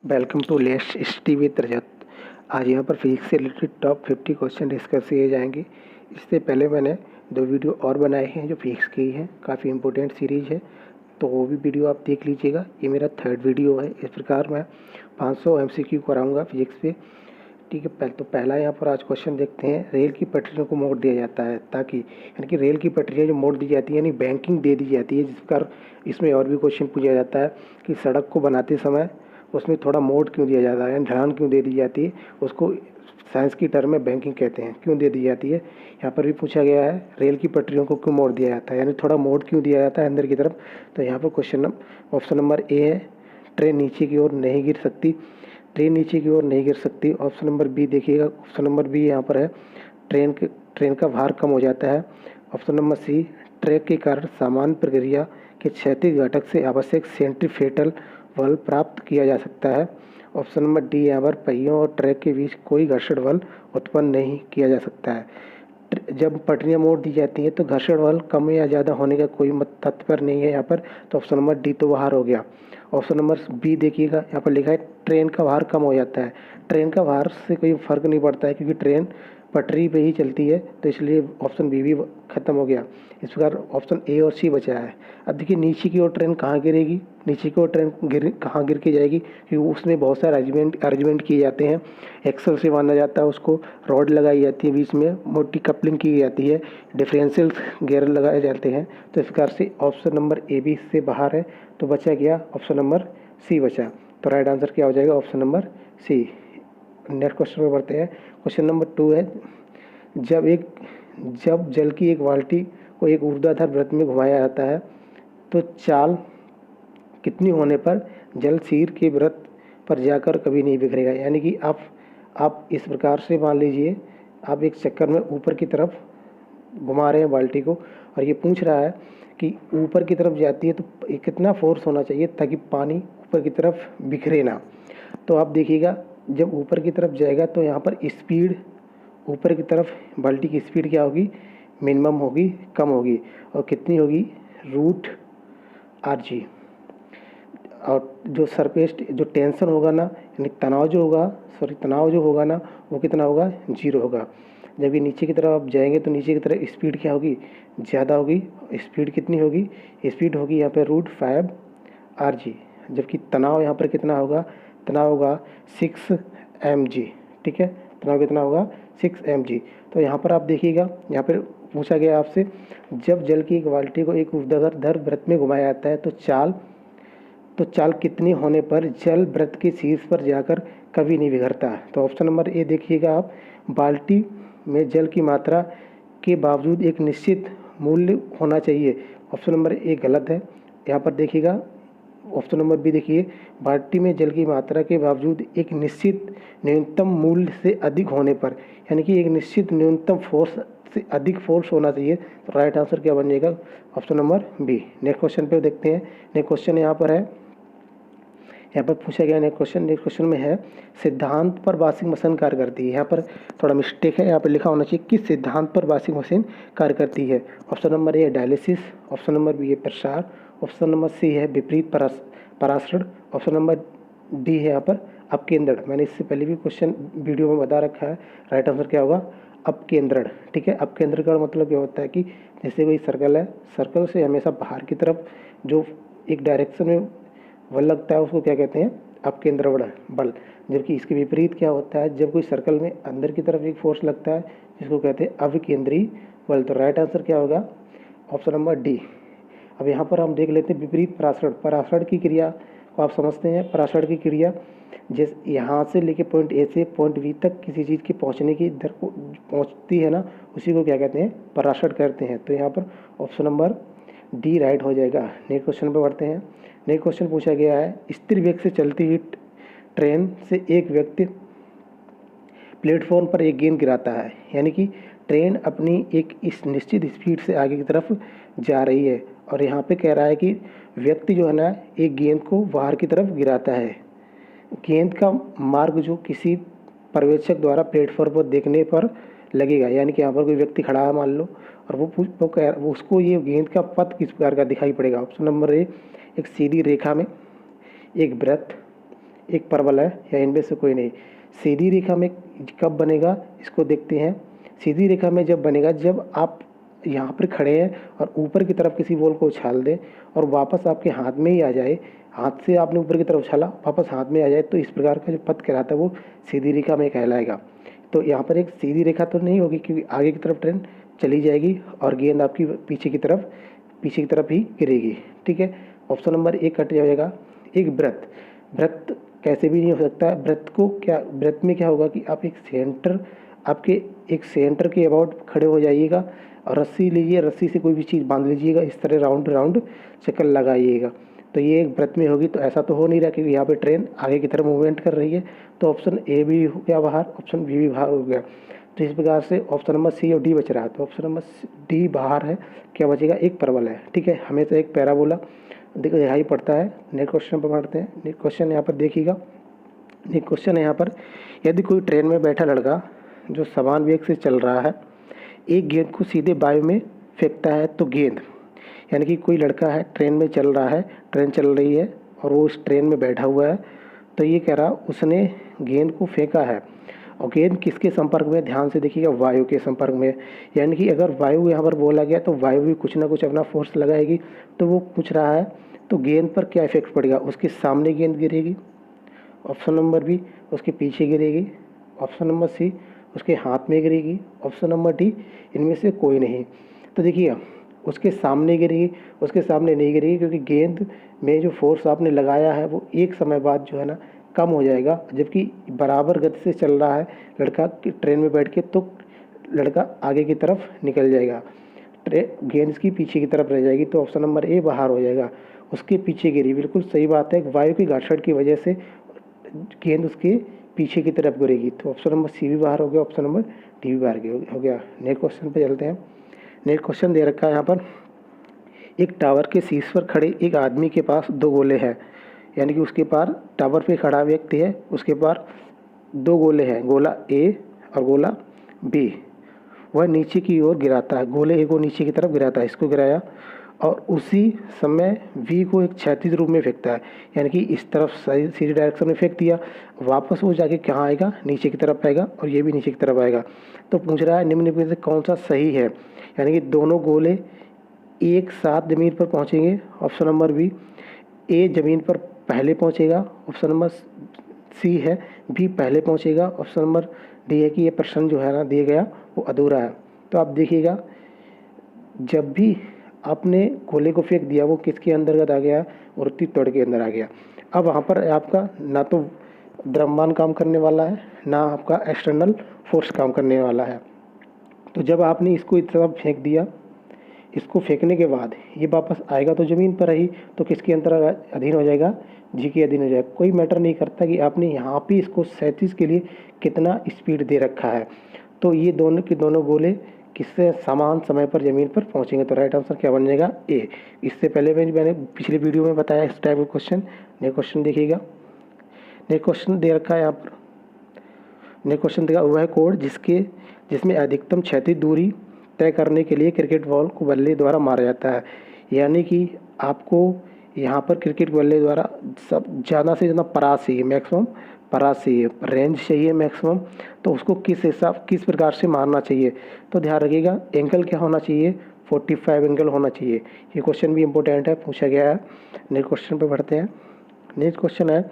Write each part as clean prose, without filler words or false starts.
Welcome to let's study with Rajat. आज यहाँ पर फिजिक्स से रिलेटेड टॉप 50 क्वेश्चन डिस्कस किए जाएंगे। इससे पहले मैंने 2 वीडियो और बनाए हैं जो फिजिक्स की हैं, काफ़ी इंपॉर्टेंट सीरीज़ है, तो वो भी वीडियो आप देख लीजिएगा। ये मेरा 3rd वीडियो है। इस प्रकार मैं 500 MCQ कराऊंगा फिजिक्स पे, ठीक है। तो पहला यहाँ पर आज क्वेश्चन देखते हैं। रेल की पटरियों को मोड़ दिया जाता है ताकि, यानी कि रेल की पटरियाँ जो मोड़ दी जाती है यानी बैंकिंग दे दी जाती है, जिस प्रकार इसमें और भी क्वेश्चन पूछा जाता है कि सड़क को बनाते समय उसमें थोड़ा मोड़ क्यों दिया जाता है, ढलान क्यों दे दी जाती है, उसको साइंस की टर्म में बैंकिंग कहते हैं, क्यों दे दी जाती है। यहाँ पर भी पूछा गया है रेल की पटरियों को क्यों मोड़ दिया जाता है, यानी थोड़ा मोड़ क्यों दिया जाता है अंदर की तरफ। तो यहाँ पर ऑप्शन नंबर ए है, ट्रेन नीचे की ओर नहीं गिर सकती। ट्रेन नीचे की ओर नहीं गिर सकती। ऑप्शन नंबर बी देखिएगा, ऑप्शन नंबर बी यहाँ पर है, ट्रेन का भार कम हो जाता है। ऑप्शन नंबर सी, ट्रैक के कारण सामान्य प्रक्रिया के क्षैतिज घटक से आवश्यक सेंट्रीफ्यूगल बल प्राप्त किया जा सकता है। ऑप्शन नंबर डी, यहाँ पर पहियों और ट्रैक के बीच कोई घर्षण बल उत्पन्न नहीं किया जा सकता है। जब पटरियाँ मोड़ दी जाती हैं तो घर्षण बल कम या ज़्यादा होने का कोई तात्पर्य नहीं है यहाँ पर। तो ऑप्शन नंबर डी तो बाहर हो गया। ऑप्शन नंबर बी देखिएगा, यहाँ पर लिखा है ट्रेन का भार कम हो जाता है। ट्रेन का भार से कोई फर्क नहीं पड़ता है क्योंकि ट्रेन पटरी पे ही चलती है, तो इसलिए ऑप्शन बी भी खत्म हो गया। इस प्रकार ऑप्शन ए और सी बचा है। अब देखिए नीचे की ओर ट्रेन कहाँ गिरेगी, नीचे की ओर ट्रेन कहाँ गिर के जाएगी, क्योंकि उसमें बहुत सारे अरेंजमेंट किए जाते हैं। एक्सल से बांधा जाता है उसको, रॉड लगाई जाती है, बीच में मोटी कपलिंग की जाती है, डिफरेंशियल गियर लगाए जाते हैं। तो इस प्रकार से ऑप्शन नंबर ए भी इससे बाहर है, तो बचा गया ऑप्शन नंबर सी बचा। तो राइट आंसर क्या हो जाएगा, option number C. Next question में बढ़ते हैं। क्वेश्चन नंबर 2 है, जब जल की एक बाल्टी को एक ऊर्ध्वाधर वृत्त में घुमाया जाता है तो चाल कितनी होने पर जल सिर के वृत्त पर जाकर कभी नहीं बिखरेगा। यानी कि आप इस प्रकार से मान लीजिए, आप एक चक्कर में ऊपर की तरफ घुमा रहे हैं बाल्टी को, और ये पूछ रहा है कि ऊपर की तरफ जाती है तो कितना फोर्स होना चाहिए ताकि पानी ऊपर की तरफ बिखरे ना। तो आप देखिएगा, जब ऊपर की तरफ जाएगा तो यहाँ पर स्पीड ऊपर की तरफ बाल्टी की स्पीड क्या होगी, मिनिमम होगी, कम होगी, और कितनी होगी, √RG। और जो सरफेस जो टेंशन होगा ना, यानी तनाव जो होगा ना, वो कितना होगा, 0 होगा। जब ये नीचे की तरफ आप जाएंगे तो नीचे की तरफ स्पीड क्या होगी, ज़्यादा होगी। स्पीड कितनी होगी, स्पीड होगी यहाँ पे √5RG, जबकि तनाव यहाँ पर कितना होगा, तनाव होगा 6 mg, ठीक है। तनाव कितना होगा, 6 mg। तो यहाँ पर आप देखिएगा, यहाँ पर पूछा गया आपसे, जब जल की एक बाल्टी को एक ऊर्ध्वाधर वृत्त में घुमाया जाता है तो चाल कितनी होने पर जल वृत्त के शीर्ष पर जाकर कभी नहीं बिगड़ता। तो ऑप्शन नंबर ए देखिएगा आप, बाल्टी में जल की मात्रा के बावजूद एक निश्चित मूल्य होना चाहिए। ऑप्शन नंबर ए गलत है। यहाँ पर देखिएगा, ऑप्शन नंबर बी देखिए, बाल्टी में जल की मात्रा के बावजूद एक निश्चित न्यूनतम मूल्य से अधिक होने पर, यानी कि एक निश्चित न्यूनतम फोर्स से अधिक फोर्स होना चाहिए। तो राइट आंसर क्या बन जाएगा, option number B. Next question पे देखते हैं। नेक्स्ट क्वेश्चन यहाँ पर है, यहाँ पर पूछा गया नेक्स्ट क्वेश्चन में है, सिद्धांत पर वॉशिंग मशीन कार्य करती है। यहाँ पर थोड़ा मिस्टेक है, यहाँ पर लिखा होना चाहिए किस सिद्धांत पर वॉशिंग मशीन कार्य करती है। ऑप्शन नंबर ए है डायलिसिस, ऑप्शन नंबर बी है प्रसार, ऑप्शन नंबर सी है विपरीत परासरण, ऑप्शन नंबर डी है यहाँ पर अपकेंद्रण। मैंने इससे पहले भी क्वेश्चन वीडियो में बता रखा है। राइट आंसर क्या होगा, अपकेंद्रण, ठीक है। अपकेंद्रण का मतलब क्या होता है कि जैसे कोई सर्कल है, सर्कल से हमेशा बाहर की तरफ जो एक डायरेक्शन में बल लगता है उसको क्या कहते हैं, अपकेंद्रण बल। जबकि इसके विपरीत क्या होता है, जब कोई सर्कल में अंदर की तरफ एक फोर्स लगता है जिसको कहते हैं अविकेंद्रीय बल। तो राइट आंसर क्या होगा, ऑप्शन नंबर डी। अब यहाँ पर हम देख लेते हैं विपरीत परासरण की क्रिया को आप समझते हैं। परासरण की क्रिया जैसे यहाँ से लेके पॉइंट ए से पॉइंट बी तक किसी चीज़ की पहुँचने की दर को पहुँचती है ना, उसी को क्या कहते हैं, परासरण करते हैं। तो यहाँ पर ऑप्शन नंबर डी राइट हो जाएगा। नेक्स्ट क्वेश्चन पर बढ़ते हैं। नेक्स्ट क्वेश्चन पूछा गया है, स्थिर वेग से चलती हुई ट्रेन से एक व्यक्ति प्लेटफॉर्म पर एक गेंद गिराता है। यानी कि ट्रेन अपनी एक इस निश्चित स्पीड से आगे की तरफ जा रही है, और यहाँ पे कह रहा है कि व्यक्ति जो है ना, एक गेंद को बाहर की तरफ गिराता है। गेंद का मार्ग जो किसी पर्यवेक्षक द्वारा प्लेटफॉर्म पर देखने पर लगेगा, यानी कि यहाँ पर कोई व्यक्ति खड़ा है मान लो, और वो उसको ये गेंद का पथ किस प्रकार का दिखाई पड़ेगा। ऑप्शन नंबर ए, एक सीधी रेखा में, एक वृत्त, एक परवल है या इनमें से कोई नहीं। सीधी रेखा में कब बनेगा इसको देखते हैं। सीधी रेखा में जब बनेगा जब आप यहाँ पर खड़े हैं और ऊपर की तरफ किसी बॉल को उछाल दें और वापस आपके हाथ में ही आ जाए, हाथ से आपने ऊपर की तरफ उछाला वापस हाथ में आ जाए, तो इस प्रकार का जो पथ कहलाता है वो सीधी रेखा में कहलाएगा। तो यहाँ पर एक सीधी रेखा तो नहीं होगी क्योंकि आगे की तरफ ट्रेन चली जाएगी और गेंद आपकी पीछे की तरफ ही गिरेगी। ठीक है, ऑप्शन नंबर ए कट जाएगा। एक व्रत, व्रत कैसे भी नहीं हो सकता है। व्रत में क्या होगा कि आप एक सेंटर के अबाउट खड़े हो जाइएगा और रस्सी लीजिए, रस्सी से कोई भी चीज़ बांध लीजिएगा, इस तरह राउंड राउंड चक्कर लगाइएगा, तो ये एक व्रत में होगी। तो ऐसा तो हो नहीं रहा क्योंकि यहाँ पे ट्रेन आगे की तरफ मूवमेंट कर रही है, तो ऑप्शन ए भी हो गया बाहर, ऑप्शन बी भी बाहर हो गया। तो इस प्रकार से ऑप्शन नंबर सी और डी बच रहा है। तो ऑप्शन नंबर डी बाहर है, क्या बचेगा, एक परवल है। ठीक है, हमेशा एक पैराबोला देखो यहाँ ही पड़ता है। नेक्स्ट क्वेश्चन पर पढ़ते हैं। नेक्स्ट क्वेश्चन यहाँ पर देखिएगा। नेक्स्ट क्वेश्चन है यहाँ पर, यदि कोई ट्रेन में बैठा लड़का जो समान वेग से चल रहा है एक गेंद को सीधे वायु में फेंकता है, तो गेंद, यानी कि कोई लड़का है ट्रेन में चल रहा है, ट्रेन चल रही है और वो उस ट्रेन में बैठा हुआ है, तो ये कह रहा उसने गेंद को फेंका है और गेंद किसके संपर्क में, ध्यान से देखिएगा, वायु के संपर्क में। यानी कि अगर वायु यहाँ पर बोला गया तो वायु भी कुछ ना कुछ अपना फोर्स लगाएगी। तो वो पूछ रहा है तो गेंद पर क्या इफेक्ट पड़ेगा, उसके सामने गेंद गिरेगी, ऑप्शन नंबर बी उसके पीछे गिरेगी, ऑप्शन नंबर सी उसके हाथ में गिरेगी, ऑप्शन नंबर डी इनमें से कोई नहीं। तो देखिए उसके सामने गिरेगी, उसके सामने नहीं गिरेगी क्योंकि गेंद में जो फोर्स आपने लगाया है वो एक समय बाद जो है ना कम हो जाएगा, जबकि बराबर गति से चल रहा है लड़का ट्रेन में बैठ के, तो लड़का आगे की तरफ निकल जाएगा, गेंद इसकी पीछे की तरफ रह जाएगी। तो ऑप्शन नंबर ए बाहर हो जाएगा, उसके पीछे गिरी। बिल्कुल सही बात है, वायु की घर्षण की वजह से गेंद उसके पीछे की तरफ गिरेगी। तो ऑप्शन नंबर सी भी बाहर हो गया, ऑप्शन नंबर डी भी बाहर हो गया। नेक्स्ट क्वेश्चन पे चलते हैं। नेक्स्ट क्वेश्चन दे रखा है यहाँ पर, एक टावर के शीर्ष पर खड़े एक आदमी के पास दो गोले हैं, यानी कि उसके पास टावर पे खड़ा व्यक्ति है, उसके पास दो गोले हैं, गोला ए और गोला बी। वह नीचे की ओर गिराता है, गोले ए को नीचे की तरफ गिराता है, इसको गिराया और उसी समय वी को एक क्षैतिज रूप में फेंकता है, यानी कि इस तरफ सीधी डायरेक्शन में फेंक दिया, वापस वो जाके कहाँ आएगा, नीचे की तरफ आएगा और ये भी नीचे की तरफ आएगा। तो पूछ रहा है निम्न में से कौन सा सही है, यानी कि दोनों गोले एक साथ ज़मीन पर पहुँचेंगे, ऑप्शन नंबर बी ए ज़मीन पर पहले पहुँचेगा, ऑप्शन नंबर सी है बी पहले पहुँचेगा, ऑप्शन नंबर डी है कि ये प्रश्न जो है ना दिया गया वो अधूरा है। तो आप देखिएगा जब भी आपने गोले को फेंक दिया वो किसके अंतर्गत आ गया, वृत्तीय त्वरण के अंदर आ गया। अब वहाँ पर आपका ना तो द्रव्यमान काम करने वाला है ना आपका एक्सटर्नल फोर्स काम करने वाला है। तो जब आपने इसको इस तरफ फेंक दिया, इसको फेंकने के बाद ये वापस आएगा तो ज़मीन पर ही, तो किसके अंतर्गत अधीन हो जाएगा, जी के अधीन हो जाएगा। कोई मैटर नहीं करता कि आपने यहाँ पे इसको 37 के लिए कितना स्पीड दे रखा है। तो ये दोनों के दोनों गोले किससे समान समय पर ज़मीन पर पहुँचेंगे। तो राइट आंसर क्या बन जाएगा, ए। इससे पहले मैंने पिछले वीडियो में बताया इस टाइप का क्वेश्चन। नेक्स्ट क्वेश्चन देखिएगा। नेक्स्ट क्वेश्चन दे रखा है यहाँ पर, नेक्स्ट क्वेश्चन देखा हुआ है कोड जिसमें अधिकतम क्षैतिज दूरी तय करने के लिए क्रिकेट बॉल को बल्ले द्वारा मारा जाता है। यानी कि आपको यहाँ पर क्रिकेट बल्ले द्वारा सब ज़्यादा से ज़्यादा परास चाहिए, मैक्सिमम परास चाहिए, रेंज चाहिए मैक्सिमम। तो उसको किस प्रकार से मारना चाहिए, तो ध्यान रखिएगा एंगल क्या होना चाहिए, 45 एंगल होना चाहिए। ये क्वेश्चन भी इंपॉर्टेंट है, पूछा गया है। नेक्स्ट क्वेश्चन पे बढ़ते हैं। नेक्स्ट क्वेश्चन है,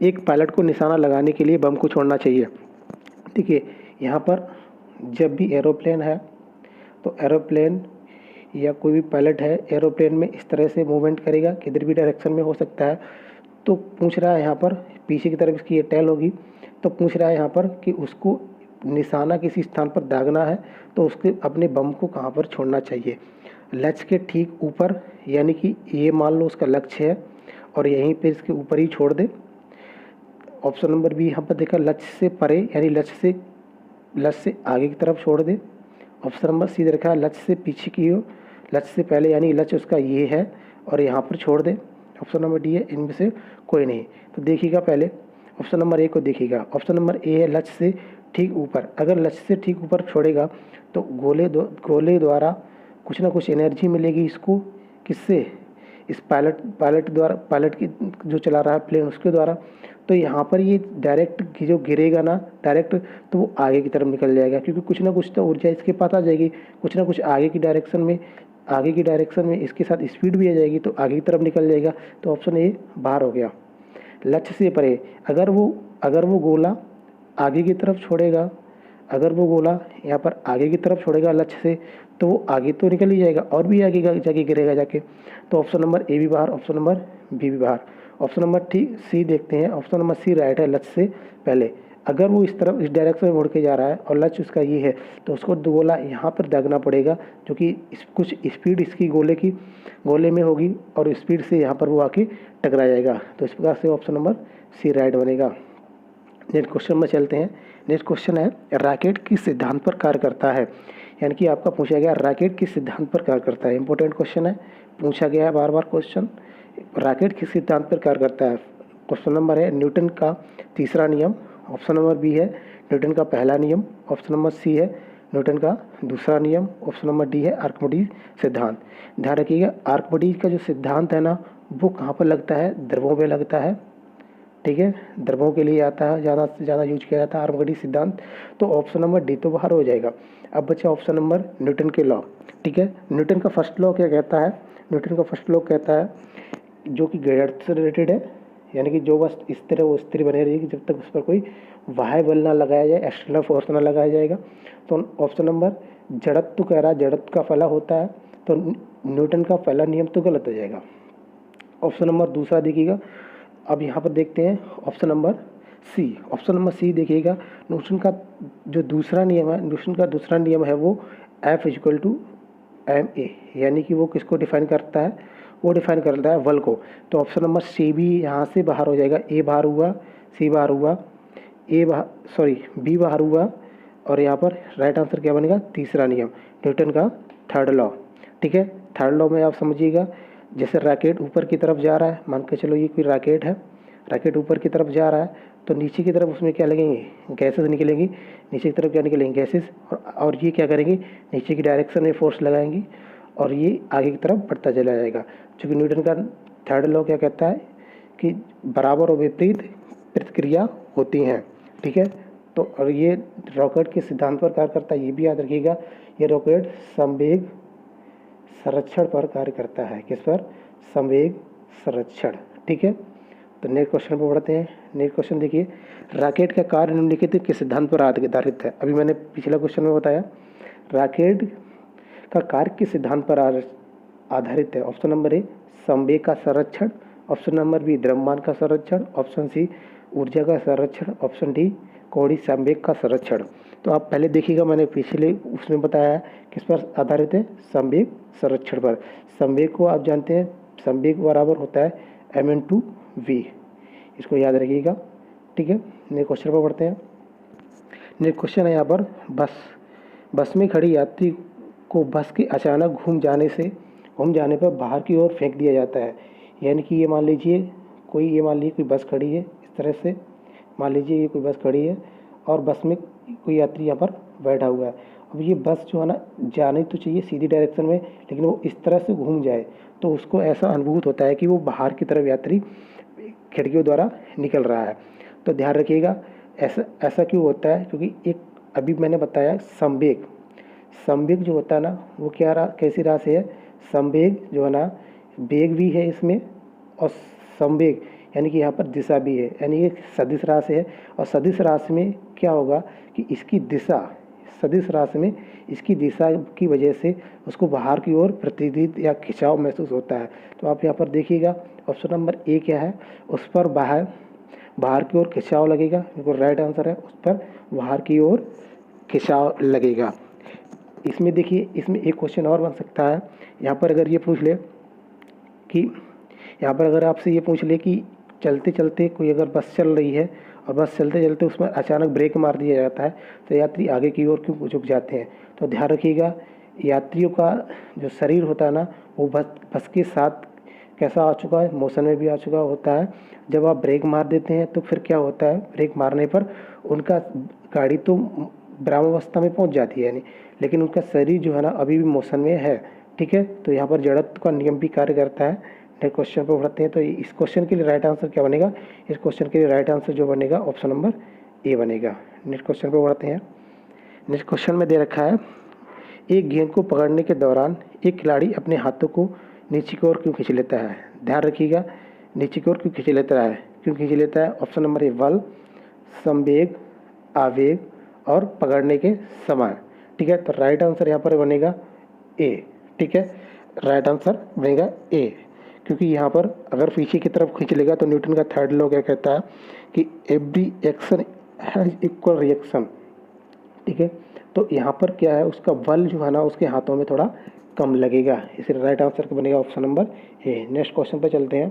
एक पायलट को निशाना लगाने के लिए बम को छोड़ना चाहिए। देखिए यहाँ पर जब भी एरोप्लेन है तो एरोप्लेन या कोई भी पायलट है एरोप्लेन में इस तरह से मूवमेंट करेगा, किधर भी डायरेक्शन में हो सकता है। तो पूछ रहा है यहाँ पर पीछे की तरफ इसकी ये टेल होगी, तो पूछ रहा है यहाँ पर कि उसको निशाना किसी स्थान पर दागना है तो उसके अपने बम को कहाँ पर छोड़ना चाहिए, लक्ष्य के ठीक ऊपर, यानी कि ये मान लो उसका लक्ष्य है और यहीं पे इसके ऊपर ही छोड़ दे। ऑप्शन नंबर बी यहाँ पर देखा लक्ष्य से परे, यानी लक्ष्य से आगे की तरफ छोड़ दे। ऑप्शन नंबर सी दे रखा है लक्ष्य से पीछे की ओर, लक्ष्य से पहले, यानी लक्ष्य उसका ये है और यहाँ पर छोड़ दे। ऑप्शन नंबर डी है इनमें से कोई नहीं। तो देखिएगा पहले ऑप्शन नंबर ए को देखिएगा। ऑप्शन नंबर ए है लक्ष्य से ठीक ऊपर। अगर लक्ष्य से ठीक ऊपर छोड़ेगा तो गोले द्वारा कुछ ना कुछ एनर्जी मिलेगी इसको, किससे, इस पायलट की जो चला रहा है प्लेन उसके द्वारा, तो यहाँ पर ये डायरेक्ट जो गिरेगा ना डायरेक्ट, तो वो आगे की तरफ निकल जाएगा, क्योंकि कुछ ना कुछ तो ऊर्जा इसके पास आ जाएगी, कुछ ना कुछ आगे की डायरेक्शन में इसके साथ स्पीड भी आ जाएगी, तो आगे की तरफ निकल जाएगा। तो ऑप्शन ए बाहर हो गया। लक्ष्य से परे, अगर वो गोला आगे की तरफ छोड़ेगा, अगर वो गोला यहाँ पर आगे की तरफ छोड़ेगा लक्ष्य से, तो वो आगे तो निकल ही जाएगा और भी आगे जाके गिरेगा जाके। तो ऑप्शन नंबर ए भी बाहर, ऑप्शन नंबर बी भी बाहर। ऑप्शन नंबर सी देखते हैं, ऑप्शन नंबर सी राइट है, लक्ष्य से पहले। अगर वो इस तरफ इस डायरेक्शन में मुड़ के जा रहा है और लक्ष्य उसका ये है, तो उसको गोला यहाँ पर दागना पड़ेगा, जो कि कुछ स्पीड इसकी गोले में होगी और स्पीड से यहाँ पर वो आके टकरा जाएगा। तो इस प्रकार से ऑप्शन नंबर सी राइट बनेगा। नेक्स्ट क्वेश्चन में चलते हैं। नेक्स्ट क्वेश्चन है रॉकेट किस सिद्धांत पर कार्य करता है, यानी कि आपका पूछा गया रॉकेट किस सिद्धांत पर कार्य करता है। इंपॉर्टेंट क्वेश्चन है, पूछा गया है बार बार क्वेश्चन, रॉकेट किस सिद्धांत पर कार्य करता है। क्वेश्चन नंबर है न्यूटन का तीसरा नियम, ऑप्शन नंबर बी है न्यूटन का पहला नियम, ऑप्शन नंबर सी है न्यूटन का दूसरा नियम, ऑप्शन नंबर डी है आर्किमिडीज सिद्धांत। ध्यान रखिएगा आर्किमिडीज का जो सिद्धांत है ना वो कहाँ पर लगता है, द्रवों में लगता है, ठीक है, द्रवों के लिए आता है, ज़्यादा से ज़्यादा यूज किया जाता है आर्किमिडीज सिद्धांत। तो ऑप्शन नंबर डी तो बाहर हो जाएगा। अब बचा ऑप्शन नंबर न्यूटन के लॉ, ठीक है। न्यूटन का फर्स्ट लॉ क्या कहता है, न्यूटन का फर्स्ट लॉ कहता है जो कि गैर से रिलेटेड है, यानी कि जो बस स्थिर है वो स्थिर बने रहेगी जब तक उस पर कोई बाह्य बल ना लगाया जाए, एक्सटर्नल फोर्स ना लगाया जाएगा। तो ऑप्शन नंबर जड़त्व कह रहा है, जड़त्व का फला होता है, तो न्यूटन का पहला नियम तो गलत हो जाएगा। ऑप्शन नंबर दूसरा देखिएगा, अब यहाँ पर देखते हैं option number C. Option number C देखिएगा, न्यूटन का जो दूसरा नियम है, न्यूटन का दूसरा नियम है वो F = ma, यानी कि वो किसको डिफाइन करता है, वो डिफाइन करता है बल को। तो ऑप्शन नंबर सी भी यहाँ से बाहर हो जाएगा, ए बाहर हुआ, सी बाहर हुआ, बी बाहर हुआ, और यहाँ पर राइट आंसर क्या बनेगा, तीसरा नियम न्यूटन का थर्ड लॉ, ठीक है। थर्ड लॉ में आप समझिएगा, जैसे रॉकेट ऊपर की तरफ जा रहा है, मान के चलो ये कोई रॉकेट है, रॉकेट ऊपर की तरफ जा रहा है, तो नीचे की तरफ उसमें क्या लगेंगे, गैसेस निकलेंगी, नीचे की तरफ क्या निकलेंगे, गैसेस, और ये क्या करेंगे, नीचे की डायरेक्शन में फोर्स लगाएंगी और ये आगे की तरफ बढ़ता चला जाएगा। क्योंकि न्यूटन का थर्ड लॉ क्या कहता है कि बराबर और विपरीत प्रतिक्रिया होती हैं, ठीक है। तो और ये रॉकेट के सिद्धांत पर कार्य करता है, ये भी याद रखिएगा, ये रॉकेट संवेग संरक्षण पर कार्य करता है। किस पर, संवेग संरक्षण, ठीक है। तो नेक्स्ट क्वेश्चन पर बढ़ते हैं। नेक्स्ट क्वेश्चन देखिए, रॉकेट का कार्य निम्नलिखित किस सिद्धांत पर आधारित है। अभी मैंने पिछला क्वेश्चन में बताया रॉकेट का कार्य किस सिद्धांत पर आधारित है। ऑप्शन नंबर ए संवेग का संरक्षण, ऑप्शन नंबर बी द्रव्यमान का संरक्षण, ऑप्शन सी ऊर्जा का संरक्षण, ऑप्शन डी कोणीय संवेग का संरक्षण। तो आप पहले देखिएगा, मैंने पिछले उसमें बताया किस पर आधारित है, संवेग संरक्षण पर। संवेग को आप जानते हैं, संवेग बराबर होता है m/v, इसको याद रखिएगा, ठीक है। नेक्स्ट क्वेश्चन पर बढ़ते हैं। नेक्स्ट क्वेश्चन है यहाँ पर, बस में खड़ी यात्री को बस के अचानक घूम जाने पर बाहर की ओर फेंक दिया जाता है। यानी कि ये मान लीजिए कोई बस खड़ी है, इस तरह से मान लीजिए ये कोई बस खड़ी है और बस में कोई यात्री यहाँ पर बैठा हुआ है। अब ये बस जो है ना जाने तो चाहिए सीधी डायरेक्शन में, लेकिन वो इस तरह से घूम जाए तो उसको ऐसा अनुभूत होता है कि वो बाहर की तरफ यात्री खिड़कियों द्वारा निकल रहा है। तो ध्यान रखिएगा ऐसा क्यों होता है, क्योंकि एक अभी मैंने बताया संवेग जो होता है ना वो कैसी राशि है, संवेग जो है ना वेग भी है इसमें और संवेग यानी कि यहाँ पर दिशा भी है, यानी ये सदिश राशि है। और सदिश राशि में क्या होगा कि सदिश राशि में इसकी दिशा की वजह से उसको बाहर की ओर प्रतिदित या खिंचाव महसूस होता है। तो आप यहाँ पर देखिएगा ऑप्शन नंबर ए क्या है, उस पर बाहर की ओर खिंचाव लगेगा, बिल्कुल राइट आंसर है, उस पर बाहर की ओर खिंचाव लगेगा। इसमें देखिए, इसमें एक क्वेश्चन और बन सकता है। यहाँ पर अगर आपसे ये पूछ ले कि चलते चलते कोई अगर बस चल रही है और बस चलते चलते उसमें अचानक ब्रेक मार दिया जाता है तो यात्री आगे की ओर क्यों झुक जाते हैं। तो ध्यान रखिएगा, यात्रियों का जो शरीर होता है ना वो बस के साथ कैसा आ चुका है, मोशन में भी आ चुका होता है। जब आप ब्रेक मार देते हैं तो फिर क्या होता है, ब्रेक मारने पर उनका गाड़ी तो विरामावस्था में पहुंच जाती है यानी, लेकिन उनका शरीर जो है ना अभी भी मोशन में है, ठीक है। तो यहाँ पर जड़त्व का नियम भी कार्य करता है, नेक्स्ट क्वेश्चन पर बढ़ते हैं। तो इस क्वेश्चन के लिए राइट आंसर क्या बनेगा? इस क्वेश्चन के लिए राइट आंसर जो बनेगा ऑप्शन नंबर ए बनेगा। नेक्स्ट क्वेश्चन पर बढ़ते हैं। नेक्स्ट क्वेश्चन में दे रखा है, एक गेंद को पकड़ने के दौरान एक खिलाड़ी अपने हाथों को नीचे की ओर क्यों खींच लेता है? ध्यान रखिएगा, नीचे की ओर क्यों खींच लेता है? क्यों खींच लेता है? ऑप्शन नंबर ए बल, संवेग, आवेग और पकड़ने के समान। ठीक है, तो राइट आंसर यहाँ पर बनेगा ए। ठीक है, राइट आंसर बनेगा ए, क्योंकि यहाँ पर अगर पीछे की तरफ खींच लेगा तो न्यूटन का थर्ड लॉ क्या कहता है कि every action has equal reaction. ठीक है, तो यहाँ पर क्या है, उसका बल जो है ना उसके हाथों में थोड़ा कम लगेगा, इसलिए राइट आंसर का बनेगा option number A. Next question पर चलते हैं।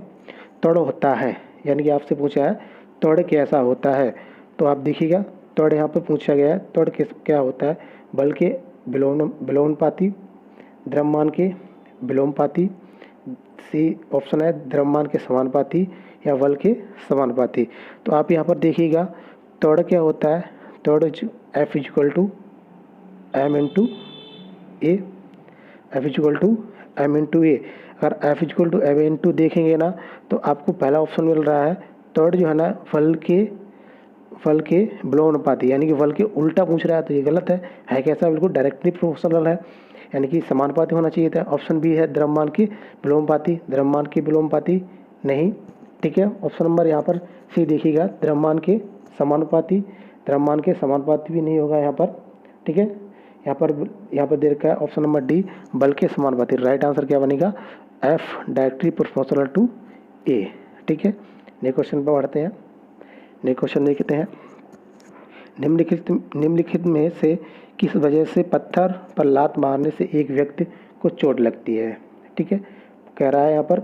त्वरण होता है, यानी कि आपसे पूछा है त्वरण कैसा होता है, तो आप देखिएगा त्वरण यहाँ पर पूछा गया है। त्वरण क्या होता है? बल के विलोमानुपाती, द्रव्यमान के विलोमानुपाती, सी ऑप्शन है द्रव्यमान के समानुपाती या बल के समानुपाती। तो आप यहाँ पर देखिएगा त्वरण क्या होता है? त्वरण F equal to M into A, F equal to M into A. अगर F equal to M into देखेंगे ना तो आपको पहला ऑप्शन मिल रहा है त्वरण जो है ना बल के विलोमानुपाती, यानी कि बल के उल्टा पूछ रहा है, तो ये गलत है कैसा? बिल्कुल डायरेक्टली प्रोपोर्शनल है, यानी कि समानुपाती होना चाहिए था। ऑप्शन बी है द्रव्यमान की विलोमानुपाती, द्रव्यमान की विलोमानुपाती नहीं। ठीक है, ऑप्शन नंबर यहाँ पर सी देखिएगा द्रव्यमान के समानुपाती, द्रव्यमान के समानुपाती भी नहीं होगा यहाँ पर। ठीक है, यहाँ पर दे रखा है ऑप्शन नंबर डी बल के समानुपाती। राइट आंसर क्या बनेगा? एफ डायरेक्टली प्रोपोर्शनल टू ए। ठीक है, नेक्स्ट क्वेश्चन पर बढ़ते हैं। नेक्स्ट क्वेश्चन देखते हैं, निम्नलिखित में से किस वजह से पत्थर पर लात मारने से एक व्यक्ति को चोट लगती है? ठीक है, कह रहा है यहाँ पर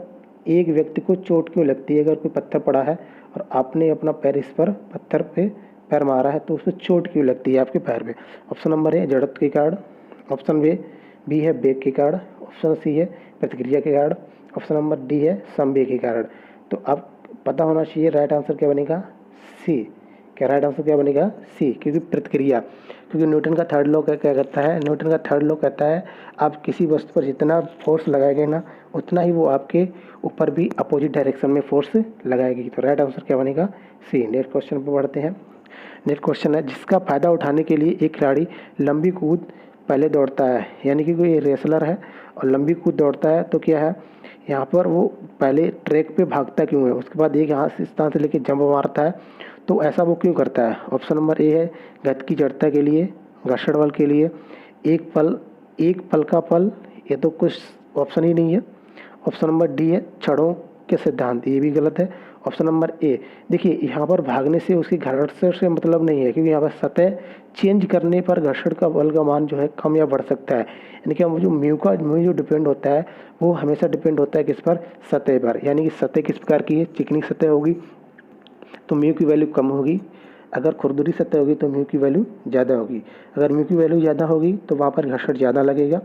एक व्यक्ति को चोट क्यों लगती है? अगर कोई पत्थर पड़ा है और आपने अपना पैर इस पर पत्थर पे पैर मारा है तो उसको चोट क्यों लगती है आपके पैर पे? ऑप्शन नंबर ए जड़त्व के कारण, ऑप्शन बी है वेग के कारण, ऑप्शन सी है प्रतिक्रिया के कारण, ऑप्शन नंबर डी है संवेग के कारण। तो आप पता होना चाहिए राइट आंसर क्या बनेगा? सी। क्या राइट आंसर क्या बनेगा? सी, क्योंकि प्रतिक्रिया, क्योंकि न्यूटन का थर्ड लॉ क्या कहता है? न्यूटन का थर्ड लॉ कहता है आप किसी वस्तु पर जितना फोर्स लगाएंगे ना उतना ही वो आपके ऊपर भी अपोजिट डायरेक्शन में फोर्स लगाएगी। तो राइट आंसर क्या बनेगा? सी। नेक्स्ट क्वेश्चन पर बढ़ते हैं। नेक्स्ट क्वेश्चन है, जिसका फ़ायदा उठाने के लिए एक खिलाड़ी लंबी कूद पहले दौड़ता है, यानी कि कोई रेसलर है और लंबी कूद दौड़ता है, तो क्या है यहाँ पर वो पहले ट्रैक पे भागता क्यों है? उसके बाद एक यहाँ से स्थान से लेके जंप मारता है, तो ऐसा वो क्यों करता है? ऑप्शन नंबर ए है गति की जड़ता के लिए, घर्षण बल के लिए, एक पल का पल, ये तो कुछ ऑप्शन ही नहीं है। ऑप्शन नंबर डी है छड़ों के सिद्धांत, ये भी गलत है। ऑप्शन नंबर ए, देखिए यहाँ पर भागने से उसकी घर्षण से मतलब नहीं है, क्योंकि यहाँ पर सतह चेंज करने पर घर्षण का बल का मान जो है कम या बढ़ सकता है, यानी कि जो म्यू जो डिपेंड होता है वो हमेशा डिपेंड होता है किस पर? सतह पर। यानी कि सतह किस प्रकार की है? चिकनी सतह होगी तो म्यू की वैल्यू कम होगी, अगर खुरदुरी सतह होगी तो म्यू की वैल्यू ज़्यादा होगी। अगर म्यू की वैल्यू ज़्यादा होगी तो वहाँ पर घर्षण ज़्यादा लगेगा,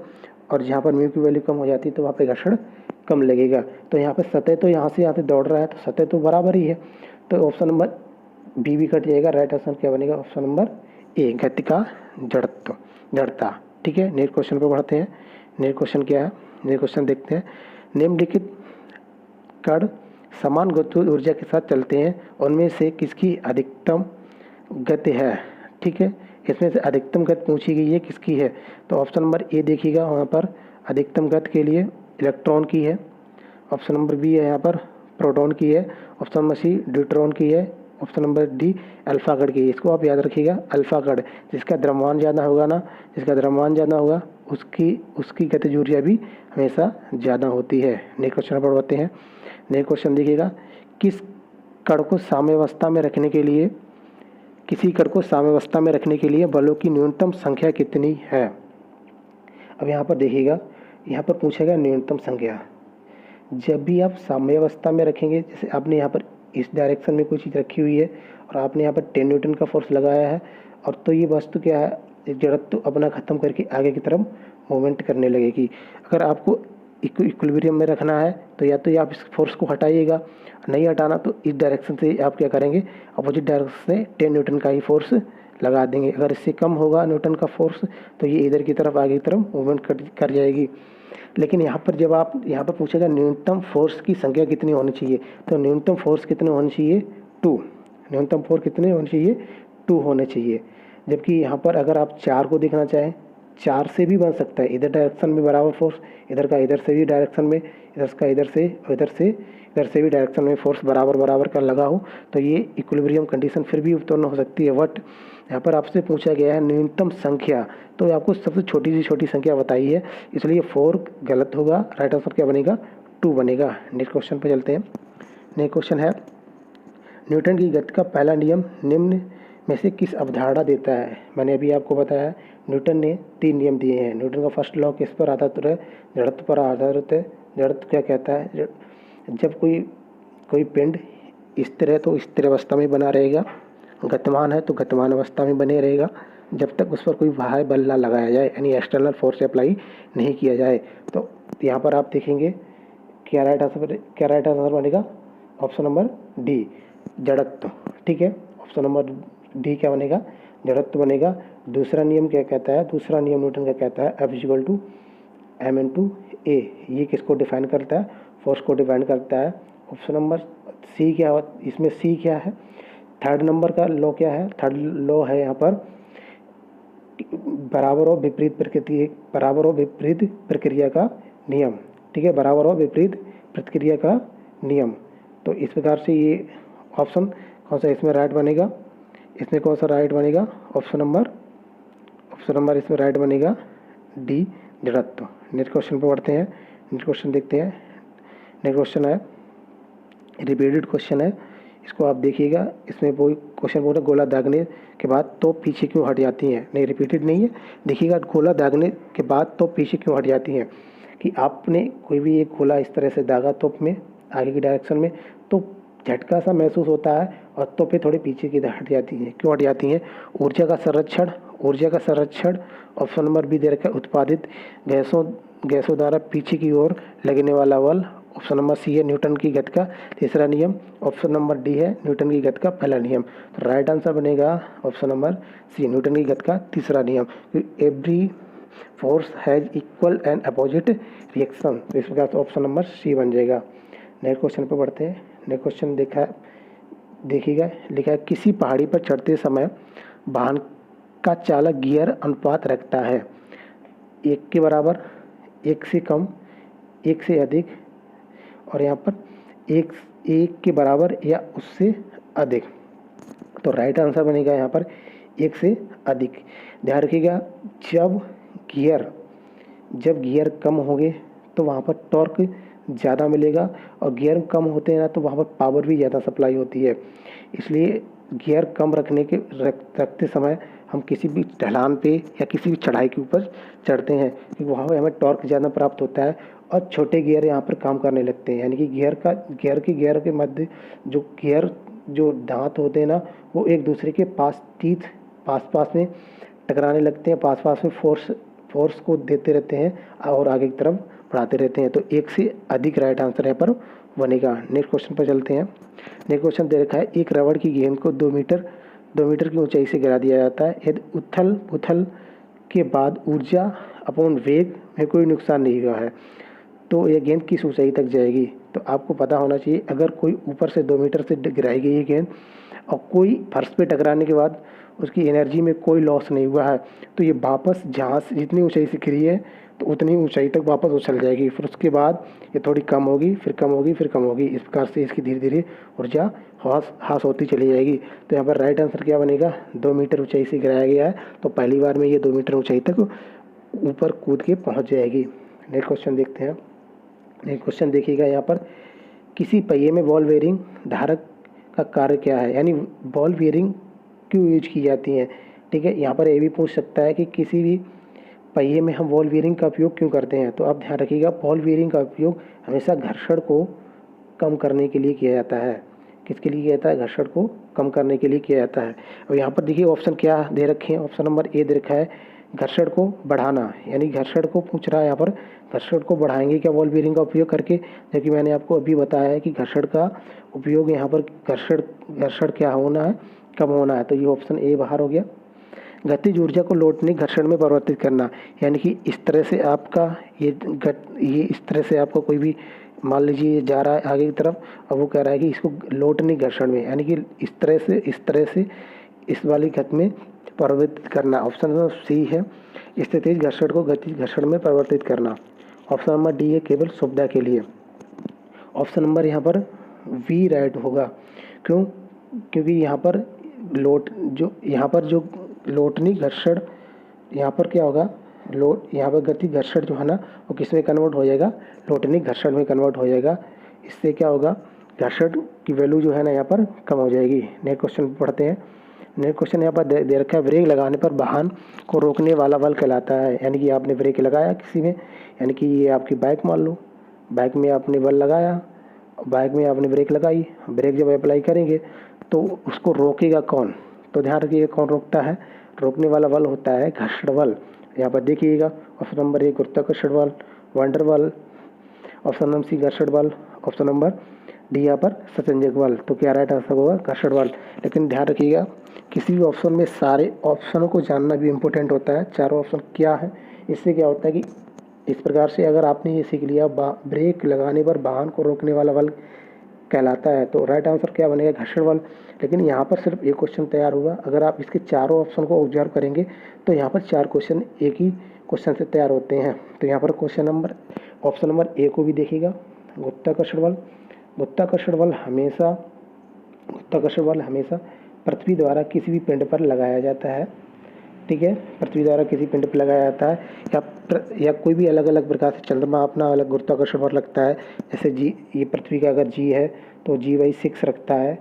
और जहाँ पर म्यू की वैल्यू कम हो जाती है तो वहाँ पर घर्षण कम लगेगा। तो यहाँ पर सतह तो यहाँ से दौड़ रहा है तो सतह तो बराबर ही है, तो ऑप्शन नंबर बी भी कट जाएगा। राइट आंसर क्या बनेगा? ऑप्शन नंबर ए गति का जड़ता। ठीक है, नेक्स्ट क्वेश्चन पर बढ़ते हैं। नेक्स्ट क्वेश्चन क्या है? नेक्स्ट क्वेश्चन देखते हैं, निम्नलिखित कण समान गतिज ऊर्जा के साथ चलते हैं, उनमें से किसकी अधिकतम गति है? ठीक है, इसमें से अधिकतम गति पूछी गई है, किसकी है? तो ऑप्शन नंबर ए देखिएगा, वहाँ पर अधिकतम गति के लिए इलेक्ट्रॉन की है। ऑप्शन नंबर बी है यहाँ पर प्रोटॉन की है। ऑप्शन नंबर सी ड्यूट्रॉन की है। ऑप्शन नंबर डी अल्फा कण की है। इसको आप याद रखिएगा, अल्फा कण, जिसका द्रव्यमान ज़्यादा होगा ना, जिसका द्रव्यमान ज़्यादा होगा उसकी गतिज ऊर्जा भी हमेशा ज़्यादा होती है। नेक्स्ट क्वेश्चन पर बढ़ते हैं। नेक्स्ट क्वेश्चन देखिएगा, किसी कण को साम्यावस्था में रखने के लिए बलों की न्यूनतम संख्या कितनी है? अब यहाँ पर देखिएगा, यहाँ पर पूछेगा न्यूनतम संख्या। जब भी आप साम्यावस्था में रखेंगे, जैसे आपने यहाँ पर इस डायरेक्शन में कोई चीज़ रखी हुई है और आपने यहाँ पर 10 न्यूटन का फोर्स लगाया है, और तो ये वस्तु क्या है, जड़त्व अपना ख़त्म करके आगे की तरफ मूवमेंट करने लगेगी। अगर आपको इक्विलिब्रियम में रखना है तो या तो आप इस फोर्स को हटाइएगा, नहीं हटाना तो इस डायरेक्शन से आप क्या करेंगे, अपोजिट डायरेक्शन से 10 न्यूटन का ही फोर्स लगा देंगे। अगर इससे कम होगा न्यूटन का फोर्स तो ये इधर की तरफ आगे की तरफ मूवमेंट कर जाएगी। लेकिन यहाँ पर जब आप यहाँ पर पूछेगा न्यूनतम फोर्स की संख्या कितनी होनी चाहिए, तो न्यूनतम फोर्स कितने होनी चाहिए, 2। न्यूनतम फोर्स कितने होने चाहिए, 2 होने चाहिए। जबकि यहाँ पर अगर आप 4 को देखना चाहें, 4 से भी बन सकता है, इधर डायरेक्शन में बराबर फोर्स, इधर का इधर से भी डायरेक्शन में, इधर का इधर से और इधर से भी डायरेक्शन में फोर्स बराबर बराबर का लगा हो तो ये इक्विलिब्रियम कंडीशन फिर भी उत्पन्न हो सकती है। बट यहाँ पर आपसे पूछा गया है न्यूनतम संख्या, तो आपको सबसे छोटी से छोटी संख्या बताई है, इसलिए 4 गलत होगा। राइट आंसर क्या बनेगा, 2 बनेगा। नेक्स्ट क्वेश्चन पे चलते हैं। नेक्स्ट क्वेश्चन है न्यूटन की गति का पहला नियम निम्न में से किस अवधारणा देता है। मैंने अभी आपको बताया न्यूटन ने 3 नियम दिए हैं। न्यूटन का फर्स्ट लॉ किस पर आधारित है, जड़त्व पर आधारित है। जड़त्व क्या कहता है, जब कोई पिंड स्थिर है तो स्थिर अवस्था में बना रहेगा, गतिमान है तो गतिमान अवस्था में बने रहेगा जब तक उस पर कोई बाह्य बल ना लगाया जाए, यानी एक्सटर्नल फोर्स अप्लाई नहीं किया जाए। तो यहाँ पर आप देखेंगे क्या राइट आंसर बनेगा, ऑप्शन नंबर डी, जड़त्व। ठीक है, ऑप्शन नंबर डी क्या बनेगा, जड़त्व बनेगा। दूसरा नियम क्या कहता है, दूसरा नियम न्यूटन का कहता है F=m/a। ये किसको डिफाइन करता है, फोर्स को डिफाइन करता है। ऑप्शन नंबर सी क्या, इसमें सी क्या है, थर्ड नंबर का लॉ क्या है, थर्ड लॉ है यहाँ पर बराबर और विपरीत प्रक्रिया का नियम। ठीक है, बराबर और विपरीत प्रक्रिया का नियम। तो इस प्रकार से ये ऑप्शन कौन सा इसमें राइट बनेगा, इसमें कौन सा राइट बनेगा, ऑप्शन नंबर इसमें राइट बनेगा डी, जड़त्व। नेक्स्ट क्वेश्चन पे बढ़ते हैं। नेक्स्ट क्वेश्चन देखते हैं। नेक्स्ट क्वेश्चन है रिपीटेड क्वेश्चन है, इसको आप देखिएगा। इसमें वही क्वेश्चन बोल रहे गोला दागने के बाद तो पीछे क्यों हट जाती हैं। नहीं, रिपीटेड नहीं है, देखिएगा गोला दागने के बाद तो पीछे क्यों हट जाती हैं, कि आपने कोई भी एक गोला इस तरह से दागा तोप में आगे की डायरेक्शन में, तो झटका सा महसूस होता है और तो फिर थोड़ी पीछे की हट जाती हैं। क्यों हट जाती हैं, ऊर्जा का संरक्षण। ऑप्शन नंबर बी दे रखा है उत्पादित गैसों द्वारा पीछे की ओर लगने वाला बल। ऑप्शन नंबर सी है न्यूटन की गति का तीसरा नियम। ऑप्शन नंबर डी है न्यूटन की गति का पहला नियम। तो राइट आंसर बनेगा ऑप्शन नंबर सी, न्यूटन की गति का तीसरा नियम। Every force has equal and opposite reaction, तो इस प्रकार से ऑप्शन नंबर सी बन जाएगा। नेक्स्ट क्वेश्चन पर बढ़ते हैं। नेक्स्ट क्वेश्चन देखिएगा, लिखा है किसी पहाड़ी पर चढ़ते समय वाहन का चालक गियर अनुपात रखता है 1 के बराबर, 1 से कम, 1 से अधिक, और यहाँ पर 1 के बराबर या उससे अधिक। तो राइट आंसर बनेगा यहाँ पर 1 से अधिक। ध्यान रखिएगा, जब गियर कम होंगे तो वहाँ पर टॉर्क ज़्यादा मिलेगा, और गियर कम होते हैं ना तो वहाँ पर पावर भी ज़्यादा सप्लाई होती है। इसलिए गियर कम रखते समय हम किसी भी ढलान पे या किसी भी चढ़ाई के ऊपर चढ़ते हैं, क्योंकि वहाँ पर हमें टॉर्क ज़्यादा प्राप्त होता है और छोटे गियर यहाँ पर काम करने लगते हैं। यानी कि गियर के मध्य जो दांत होते हैं ना, वो एक दूसरे के पास में टकराने लगते हैं, पास में फोर्स को देते रहते हैं और आगे की तरफ बढ़ाते रहते हैं। तो 1 से अधिक राइट आंसर यहाँ पर बनेगा। नेक्स्ट क्वेश्चन पर चलते हैं। नेक्स्ट क्वेश्चन दे रखा है एक रबड़ की गेंद को 2 मीटर की ऊंचाई से गिरा दिया जाता है यदि उथल के बाद ऊर्जा अपॉन वेग में कोई नुकसान नहीं हुआ है तो यह गेंद किस ऊंचाई तक जाएगी। तो आपको पता होना चाहिए, अगर कोई ऊपर से 2 मीटर से गिराई गई है गेंद और कोई फर्श पे टकराने के बाद उसकी एनर्जी में कोई लॉस नहीं हुआ है तो ये वापस जहाँ से जितनी ऊंचाई से गिरी है तो उतनी ऊंचाई तक वापस उछल जाएगी। फिर उसके बाद ये थोड़ी कम होगी, फिर कम होगी। इस प्रकार से इसकी धीरे धीरे ऊर्जा ह्रास होती चली जाएगी। तो यहाँ पर राइट आंसर क्या बनेगा, 2 मीटर ऊंचाई से गिराया गया है तो पहली बार में ये 2 मीटर ऊंचाई तक ऊपर कूद के पहुँच जाएगी। नेक्स्ट क्वेश्चन देखते हैं। नेक्स्ट क्वेश्चन देखिएगा, यहाँ पर किसी पहिए में बॉल बेयरिंग धारक का कार्य क्या है, यानी बॉल बेयरिंग क्यों यूज की जाती हैं। ठीक है, यहाँ पर ये भी पूछ सकता है कि किसी भी पहिए में हम बॉल बेयरिंग का उपयोग क्यों करते हैं। तो आप ध्यान रखिएगा, बॉल बेयरिंग का उपयोग हमेशा घर्षण को कम करने के लिए किया जाता है। किसके लिए किया जाता है, घर्षण को कम करने के लिए किया जाता है। और यहाँ पर देखिए ऑप्शन क्या दे रखे हैं, ऑप्शन नंबर ए दे रखा है घर्षण को बढ़ाना, यानी घर्षण को पूछ रहा है यहाँ पर, घर्षण को बढ़ाएंगे क्या बॉल बेयरिंग का उपयोग करके। जबकि मैंने आपको अभी बताया है कि घर्षण का उपयोग यहाँ पर घर्षण क्या होना है, कम होना है। तो ये ऑप्शन ए बाहर हो गया। गतिज ऊर्जा को लौटने घर्षण में परिवर्तित करना, यानी कि इस तरह से आपका ये इस तरह से आपका कोई भी मान लीजिए जा रहा है आगे की तरफ, अब वो कह रहा है कि इसको लौटने घर्षण में, यानी कि इस तरह से इस वाली गति में परिवर्तित करना। ऑप्शन नंबर सी है स्थितिज घर्षण को गतिज घर्षण में परिवर्तित करना। ऑप्शन नंबर डी है केवल सुविधा के लिए। ऑप्शन नंबर यहाँ पर वी राइट होगा। क्यों? क्योंकि यहाँ पर जो लौटनी घर्षण, यहाँ पर क्या होगा, यहाँ पर गति घर्षण जो है ना वो किस में कन्वर्ट हो जाएगा, लौटनी घर्षण में कन्वर्ट हो जाएगा। इससे क्या होगा, घर्षण की वैल्यू जो है ना यहाँ पर कम हो जाएगी। नेक्स्ट क्वेश्चन पढ़ते हैं। नेक्स्ट क्वेश्चन यहाँ पर दे रखा है, ब्रेक लगाने पर वाहन को रोकने वाला बल कहलाता है। यानी कि आपने ब्रेक लगाया किसी में, यानी कि ये आपकी बाइक मान लो, बाइक में आपने बल लगाया, बाइक में आपने ब्रेक लगाई, ब्रेक जब अप्लाई करेंगे तो उसको रोकेगा कौन? तो ध्यान रखिएगा कौन रोकता है, रोकने वाला बल होता है घर्षण बल। यहाँ पर देखिएगा ऑप्शन नंबर ए गुरुत्वाकर्षण बल, वंडर बल, ऑप्शन नंबर सी घर्षण बल, ऑप्शन नंबर डी यहाँ पर संसंजक बल। तो क्या राइट आंसर होगा, घर्षण बल। लेकिन ध्यान रखिएगा किसी भी ऑप्शन में सारे ऑप्शनों को जानना भी इम्पोर्टेंट होता है, चारों ऑप्शन क्या है। इससे क्या होता है कि इस प्रकार से अगर आपने ये सीख लिया ब्रेक लगाने पर वाहन को रोकने वाला बल कहलाता है, तो राइट आंसर क्या बनेगा, घर्षण बल। लेकिन यहाँ पर सिर्फ एक क्वेश्चन तैयार हुआ, अगर आप इसके चारों ऑप्शन को ऑब्जर्व करेंगे तो यहाँ पर 4 क्वेश्चन एक ही क्वेश्चन से तैयार होते हैं। तो यहाँ पर ऑप्शन नंबर ए को भी देखिएगा, गुरुत्वाकर्षण बल। गुरुत्वाकर्षण बल हमेशा पृथ्वी द्वारा किसी भी पिंड पर लगाया जाता है। ठीक है, पृथ्वी द्वारा किसी पिंड पर लगाया जाता है, या कोई भी अलग अलग प्रकार से चंद्रमा अपना अलग गुरुत्वाकर्षण बल लगता है। जैसे जी, ये पृथ्वी का अगर जी है तो G/6 रखता है।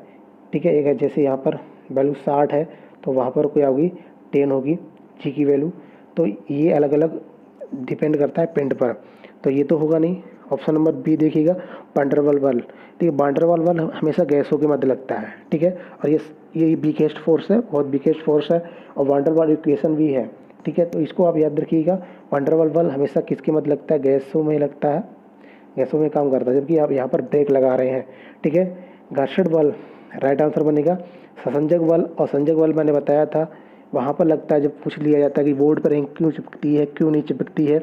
ठीक है, एक जैसे यहाँ पर वैल्यू 60 है तो वहाँ पर कोई होगी 10 होगी जी की वैल्यू। तो ये अलग अलग डिपेंड करता है पिंड पर, तो ये तो होगा नहीं। ऑप्शन नंबर बी देखिएगा, वांडरवाल बल। ठीक है, वांडरवाल बल हमेशा गैसों के मध्य लगता है। ठीक है, और ये वीकेस्ट फोर्स है, बहुत वीकेस्ट फोर्स है, और वांडरवाल इक्वेशन भी है। ठीक है, तो इसको आप याद रखिएगा, वांडरवाल बल हमेशा किसके मध्य लगता है, गैसों में लगता है, गैसों में काम करता है, जबकि आप यहाँ पर ब्रेक लगा रहे हैं। ठीक है, घर्षण बल राइट आंसर बनेगा। संसंजक बल और संजक बल मैंने बताया था, वहाँ पर लगता है जब पूछ लिया जाता है कि बोर्ड पर इंक क्यों चिपकती है, क्यों नहीं चिपकती है,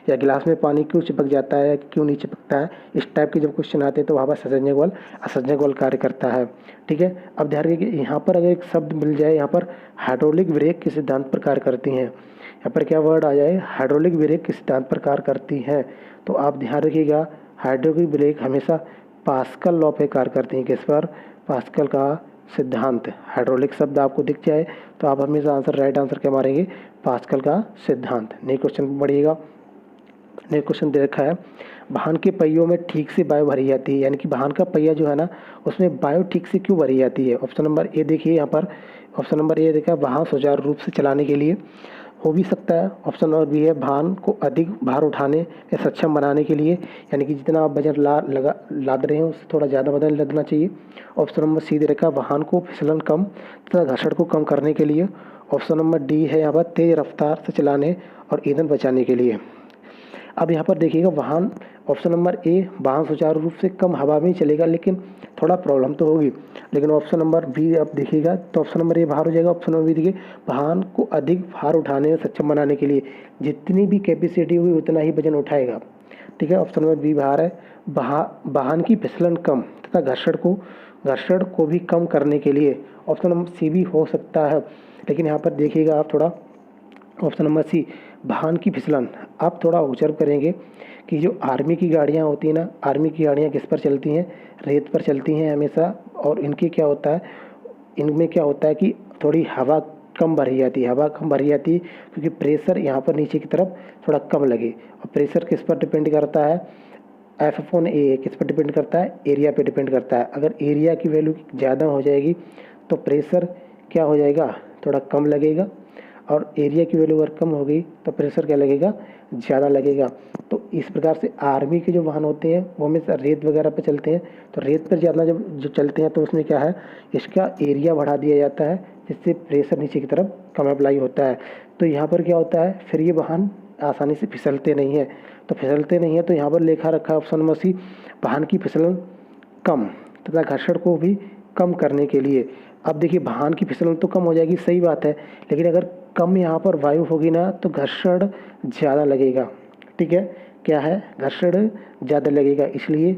या गिलास में पानी क्यों चिपक जाता है, क्यों नहीं चिपकता है, इस टाइप के जब क्वेश्चन आते हैं तो वहाँ पर संसंजक बल असंजक बल कार्य करता है। ठीक है, अब ध्यान रखिए कि यहाँ पर अगर एक शब्द मिल जाए, यहाँ पर हाइड्रोलिक ब्रेक के सिद्धांत पर कार्य करती हैं, यहाँ पर क्या वर्ड आ जाए, हाइड्रोलिक ब्रेक के सिद्धांत पर कार्य करती हैं, तो आप ध्यान रखिएगा हाइड्रोलिक ब्रेक हमेशा पास्कल लॉ पे कार्य करती हैं। किस पर? पास्कल का सिद्धांत। हाइड्रोलिक शब्द आपको दिख जाए तो आप हमेशा राइट आंसर क्या मारेंगे, पास्कल का सिद्धांत। नेक्स्ट क्वेश्चन पढ़िएगा। नेक्स्ट क्वेश्चन दे रखा है, वाहन के पहियों में ठीक से वायु भरी जाती है, यानी कि वाहन का पहिया जो है ना उसमें वायु ठीक से क्यों भरी जाती है। ऑप्शन नंबर ए देखिए, यहाँ पर ऑप्शन नंबर ए देखा, वाहन सुचारू रूप से चलाने के लिए हो भी सकता है। ऑप्शन नंबर बी है वाहन को अधिक भार उठाने में सक्षम बनाने के लिए, यानी कि जितना आप वजन लाद रहे हैं उससे थोड़ा ज़्यादा वजन लदना चाहिए। ऑप्शन नंबर सी दे रखा, वाहन को फिसलन कम तथा घर्षण को कम करने के लिए। ऑप्शन नंबर डी है यहाँ पर तेज रफ्तार से चलाने और ईंधन बचाने के लिए। अब यहाँ पर देखिएगा वाहन, ऑप्शन नंबर ए, वाहन सुचारू रूप से कम हवा में चलेगा लेकिन थोड़ा प्रॉब्लम तो होगी। लेकिन ऑप्शन नंबर बी आप देखिएगा तो ऑप्शन नंबर ए बाहर हो जाएगा। ऑप्शन नंबर बी देखिए, वाहन को अधिक भार उठाने में सक्षम बनाने के लिए, जितनी भी कैपेसिटी होगी उतना ही वजन उठाएगा। ठीक है, ऑप्शन नंबर बी बाहर है। वाहन की फिसलन कम तथा घर्षण को भी कम करने के लिए, ऑप्शन नंबर सी भी हो सकता है। लेकिन यहाँ पर देखिएगा आप थोड़ा, ऑप्शन नंबर सी, वाहन की फिसलन, आप थोड़ा ऑब्जर्व करेंगे कि जो आर्मी की गाड़ियाँ होती हैं ना, आर्मी की गाड़ियाँ किस पर चलती हैं, रेत पर चलती हैं हमेशा, और इनके क्या होता है, इनमें क्या होता है कि थोड़ी हवा कम भरी जाती है, क्योंकि प्रेशर यहाँ पर नीचे की तरफ थोड़ा कम लगे। और प्रेशर किस पर डिपेंड करता है, F/A किस पर डिपेंड करता है, एरिया पे डिपेंड करता है। अगर एरिया की वैल्यू ज़्यादा हो जाएगी तो प्रेशर क्या हो जाएगा, थोड़ा कम लगेगा, और एरिया की वैल्यू अगर कम होगी तो प्रेशर क्या लगेगा, ज़्यादा लगेगा। तो इस प्रकार से आर्मी के जो वाहन होते हैं वो हमेशा रेत वगैरह पे चलते हैं, तो रेत पर ज़्यादा जो चलते हैं तो उसमें क्या है, इसका एरिया बढ़ा दिया जाता है, जिससे प्रेशर नीचे की तरफ कम अप्लाई होता है। तो यहाँ पर क्या होता है, फिर ये वाहन आसानी से फिसलते नहीं है। तो यहाँ पर लिखा रखा है ऑप्शन नंबर सी, वाहन की फिसलन कम तथा घर्षण को भी कम करने के लिए। अब देखिए वाहन की फिसलन तो कम हो जाएगी, सही बात है, लेकिन अगर कम यहाँ पर वायु होगी ना तो घर्षण ज़्यादा लगेगा, ठीक है। क्या है, घर्षण ज़्यादा लगेगा, इसलिए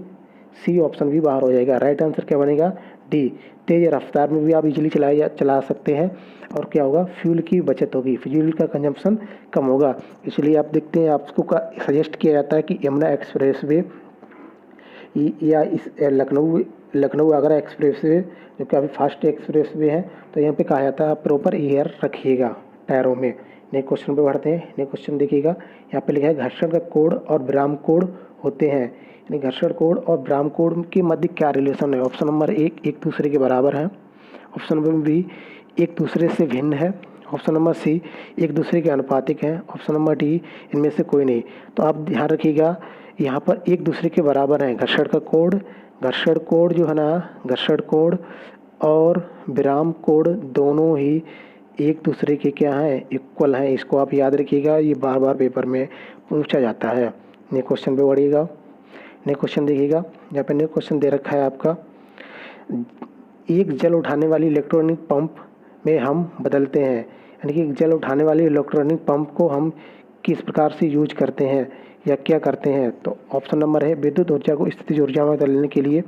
सी ऑप्शन भी बाहर हो जाएगा। राइट आंसर क्या बनेगा, डी। तेज़ रफ्तार में भी आप इजीली चला सकते हैं और क्या होगा, फ्यूल की बचत होगी, फ्यूल का कंजम्पशन कम होगा। इसलिए आप देखते हैं आपको सजेस्ट किया जाता है कि यमुना एक्सप्रेस वे या इस लखनऊ आगरा एक्सप्रेस वे जो काफ़ी फास्ट एक्सप्रेस वे है, तो यहाँ पे कहा जाता है आप प्रॉपर एयर रखिएगा टायरों में। नेक्स्ट क्वेश्चन पे बढ़ते हैं। नेक्स्ट क्वेश्चन देखिएगा, यहाँ पे लिखा है घर्षण का कोण और विराम कोण होते हैं, यानी घर्षण कोण और विराम कोण के मध्य क्या रिलेशन है। ऑप्शन नंबर एक दूसरे के बराबर है। ऑप्शन नंबर बी, एक दूसरे से भिन्न है। ऑप्शन नंबर सी, एक दूसरे के अनुपातिक हैं। ऑप्शन नंबर डी, इनमें से कोई नहीं। तो आप ध्यान रखिएगा, यहाँ पर एक दूसरे के बराबर हैं। घर्षण कोण जो है ना, घर्षण कोण और विराम कोण दोनों ही एक दूसरे के क्या हैं, इक्वल हैं। इसको आप याद रखिएगा, ये बार बार पेपर में पूछा जाता है। नेक्स्ट क्वेश्चन पे बढ़िएगा। नेक्स्ट क्वेश्चन देखिएगा, यहाँ पे नेक्स्ट क्वेश्चन दे रखा है आपका, एक जल उठाने वाली इलेक्ट्रॉनिक पंप में हम बदलते हैं, यानी कि जल उठाने वाली इलेक्ट्रॉनिक पंप को हम किस प्रकार से यूज करते हैं या क्या करते हैं। तो ऑप्शन नंबर है विद्युत ऊर्जा को स्थितिज ऊर्जा में बदलने के लिए।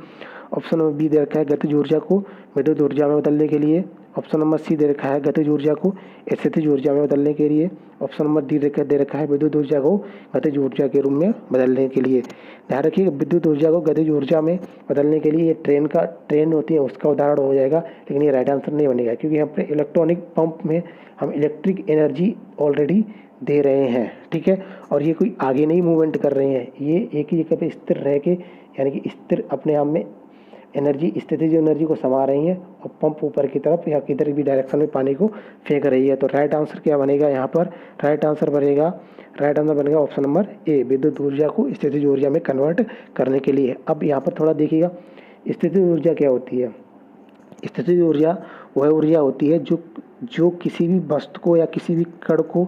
ऑप्शन नंबर बी दे रखा है गतिज ऊर्जा को विद्युत ऊर्जा में बदलने के लिए। ऑप्शन नंबर सी दे रखा है गतिज ऊर्जा को स्थितिज ऊर्जा में बदलने के लिए। ऑप्शन नंबर डी दे रखा है विद्युत ऊर्जा को गतिज ऊर्जा के रूप में बदलने के लिए। ध्यान रखिए, विद्युत ऊर्जा को गतिज ऊर्जा में बदलने के लिए ये ट्रेन होती है उसका उदाहरण हो जाएगा, लेकिन ये राइट आंसर नहीं बनेगा, क्योंकि यहाँ पर इलेक्ट्रॉनिक पंप में हम इलेक्ट्रिक एनर्जी ऑलरेडी दे रहे हैं, ठीक है। और ये कोई आगे नहीं मूवमेंट कर रहे हैं, ये एक ही जगह पे स्थिर रह के, यानी कि स्थिर अपने आप में एनर्जी, स्थितिज एनर्जी को समा रही है और पंप ऊपर की तरफ या किधर भी डायरेक्शन में पानी को फेंक रही है। तो राइट आंसर क्या बनेगा यहाँ पर, राइट आंसर बनेगा ऑप्शन नंबर ए, विद्युत ऊर्जा को स्थितिज ऊर्जा में कन्वर्ट करने के लिए। अब यहाँ पर थोड़ा देखिएगा, स्थितिज ऊर्जा क्या होती है। स्थितिज ऊर्जा वह ऊर्जा होती है जो किसी भी वस्तु को या किसी भी कण को